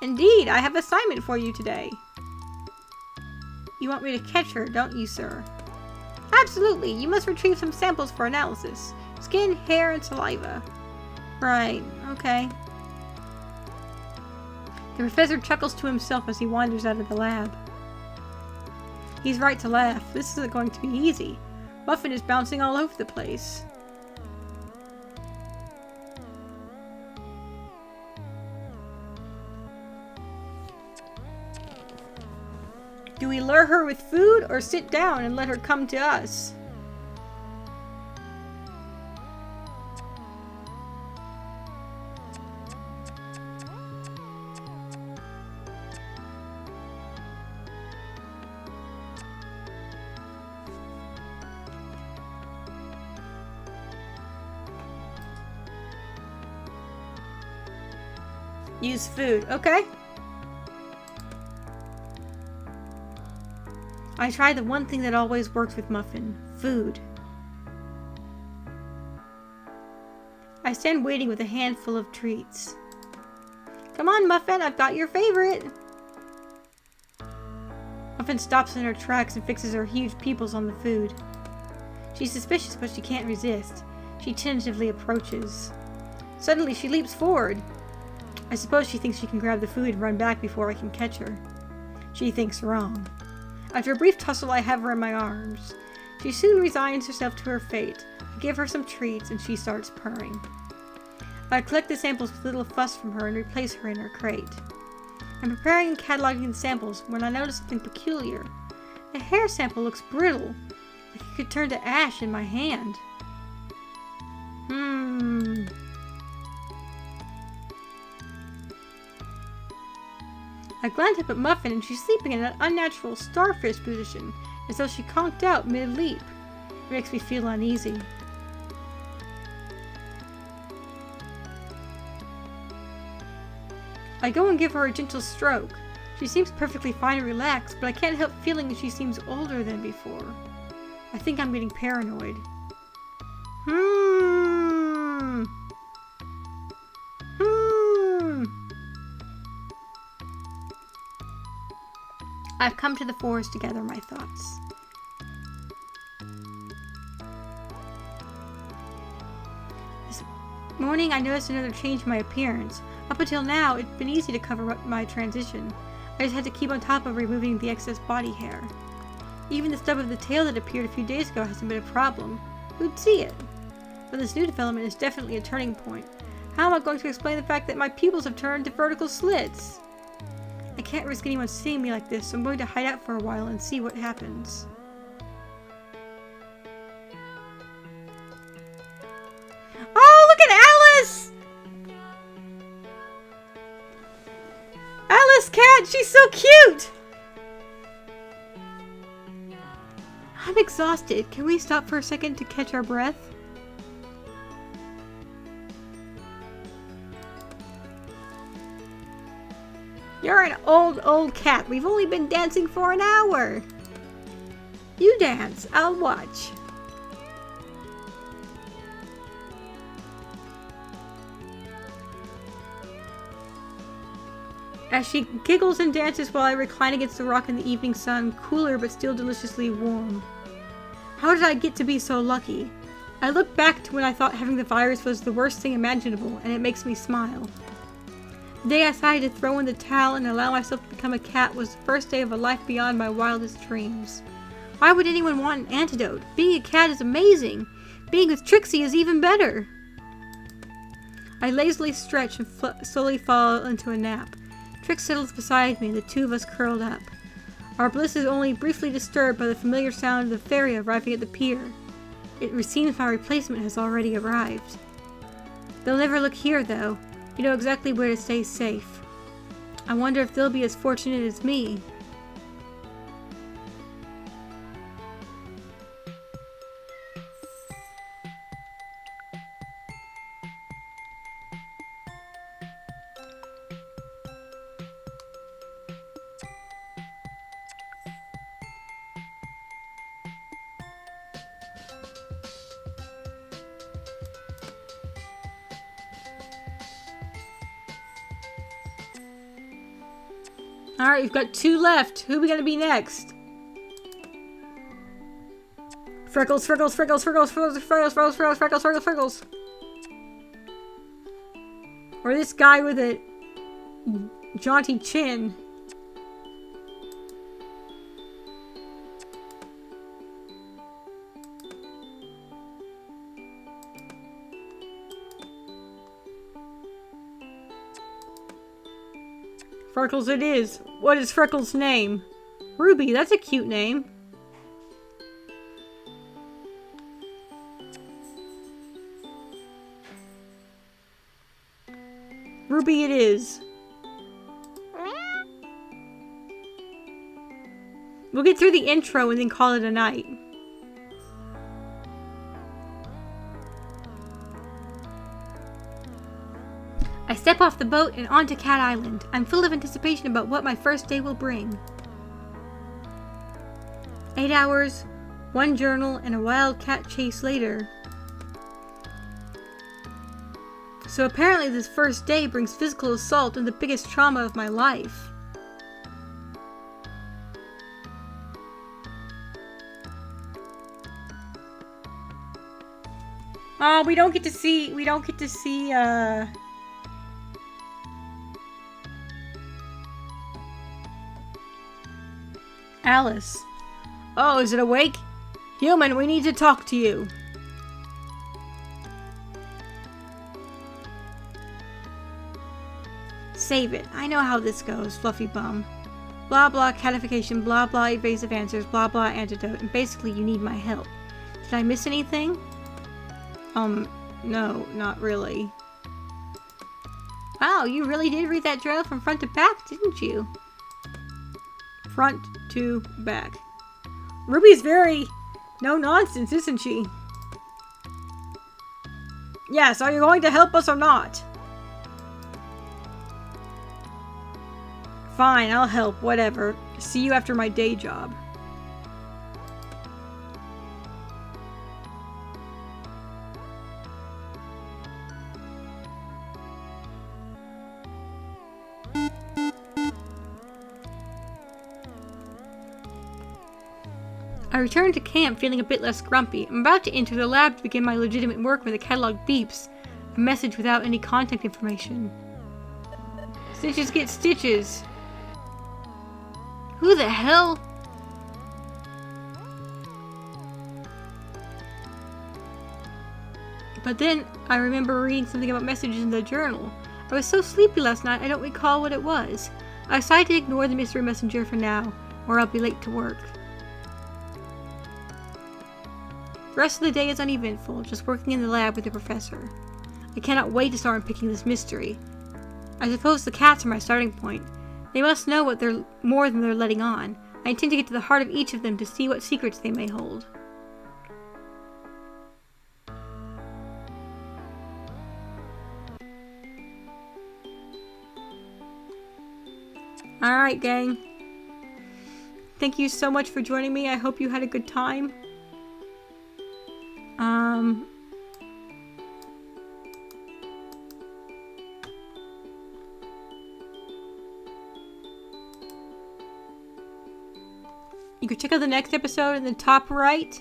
Indeed, I have an assignment for you today. You want me to catch her, don't you, sir? Absolutely. You must retrieve some samples for analysis. Skin, hair, and saliva. Right, okay. The professor chuckles to himself as he wanders out of the lab. He's right to laugh. This isn't going to be easy. Muffin is bouncing all over the place. Do we lure her with food or sit down and let her come to us? Use food. Okay. I try the one thing that always works with Muffin. Food. I stand waiting with a handful of treats. Come on, Muffin. I've got your favorite. Muffin stops in her tracks and fixes her huge pupils on the food. She's suspicious, but she can't resist. She tentatively approaches. Suddenly, she leaps forward. I suppose she thinks she can grab the food and run back before I can catch her. She thinks wrong. After a brief tussle, I have her in my arms. She soon resigns herself to her fate. I give her some treats, and she starts purring. I collect the samples with little fuss from her and replace her in her crate. I'm preparing and cataloging the samples when I notice something peculiar. The hair sample looks brittle, like it could turn to ash in my hand. I glance up at Muffin and she's sleeping in an unnatural starfish position, as though she conked out mid-leap. It makes me feel uneasy. I go and give her a gentle stroke. She seems perfectly fine and relaxed, but I can't help feeling that she seems older than before. I think I'm getting paranoid. I've come to the forest to gather my thoughts. This morning I noticed another change in my appearance. Up until now, it's been easy to cover up my transition. I just had to keep on top of removing the excess body hair. Even the stub of the tail that appeared a few days ago hasn't been a problem. Who'd see it? But this new development is definitely a turning point. How am I going to explain the fact that my pupils have turned to vertical slits? I can't risk anyone seeing me like this, so I'm going to hide out for a while and see what happens. Oh, look at Alice! Alice cat, she's so cute! I'm exhausted. Can we stop for a second to catch our breath? You're an old cat. We've only been dancing for an hour. You dance. I'll watch. As she giggles and dances while I recline against the rock in the evening sun, cooler but still deliciously warm. How did I get to be so lucky? I look back to when I thought having the virus was the worst thing imaginable, and it makes me smile. The day I decided to throw in the towel and allow myself to become a cat was the first day of a life beyond my wildest dreams. Why would anyone want an antidote? Being a cat is amazing. Being with Trixie is even better. I lazily stretch and slowly fall into a nap. Trix settles beside me, and the two of us curled up. Our bliss is only briefly disturbed by the familiar sound of the ferry arriving at the pier. It seems my replacement has already arrived. They'll never look here, though. You know exactly where to stay safe. I wonder if they'll be as fortunate as me. Alright, we've got 2 left. Who are we gonna be next? Freckles, Freckles, Freckles, Freckles, Freckles, Freckles, Freckles, Freckles, Freckles, Freckles, Freckles. Or this guy with a jaunty chin. Freckles it is. What is Freckles' name? Ruby, that's a cute name. Ruby it is. We'll get through the intro and then call it a night. I step off the boat and onto Cat Island. I'm full of anticipation about what my first day will bring. 8 hours, 1 journal, and a wild cat chase later. So apparently this first day brings physical assault and the biggest trauma of my life. Oh, we don't get to see Alice. Oh, is it awake? Human, we need to talk to you. Save it. I know how this goes, fluffy bum. Blah blah catification, blah blah evasive answers, blah blah antidote, and basically you need my help. Did I miss anything? No, not really. Wow, you really did read that journal from front to back, didn't you? Front to back. Ruby's very no nonsense, isn't she? Yes, are you going to help us or not? Fine, I'll help, whatever. See you after my day job. I return to camp feeling a bit less grumpy. I'm about to enter the lab to begin my legitimate work when the catalog beeps. A message without any contact information. Stitches get stitches. Who the hell? But then I remember reading something about messages in the journal. I was so sleepy last night I don't recall what it was. I decided to ignore the mystery messenger for now, or I'll be late to work. The rest of the day is uneventful, just working in the lab with the professor. I cannot wait to start unpicking this mystery. I suppose the cats are my starting point. They must know what they're more than they're letting on. I intend to get to the heart of each of them to see what secrets they may hold. Alright, gang. Thank you so much for joining me. I hope you had a good time. You can check out the next episode in the top right.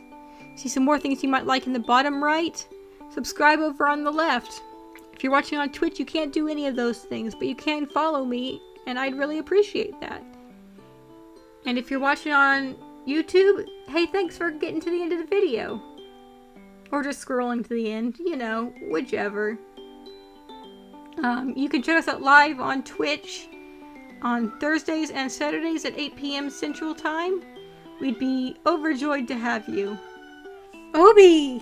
See some more things you might like in the bottom right. Subscribe over on the left. If you're watching on Twitch, you can't do any of those things, but you can follow me, and I'd really appreciate that. And if you're watching on YouTube, hey, thanks for getting to the end of the video. Or just scrolling to the end, you know, whichever. You can check us out live on Twitch on Thursdays and Saturdays at 8 p.m. Central Time. We'd be overjoyed to have you. Obi!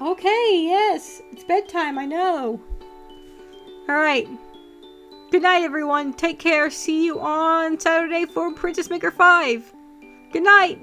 Okay, yes, it's bedtime, I know. Alright. Good night, everyone. Take care. See you on Saturday for Princess Maker 5. Good night.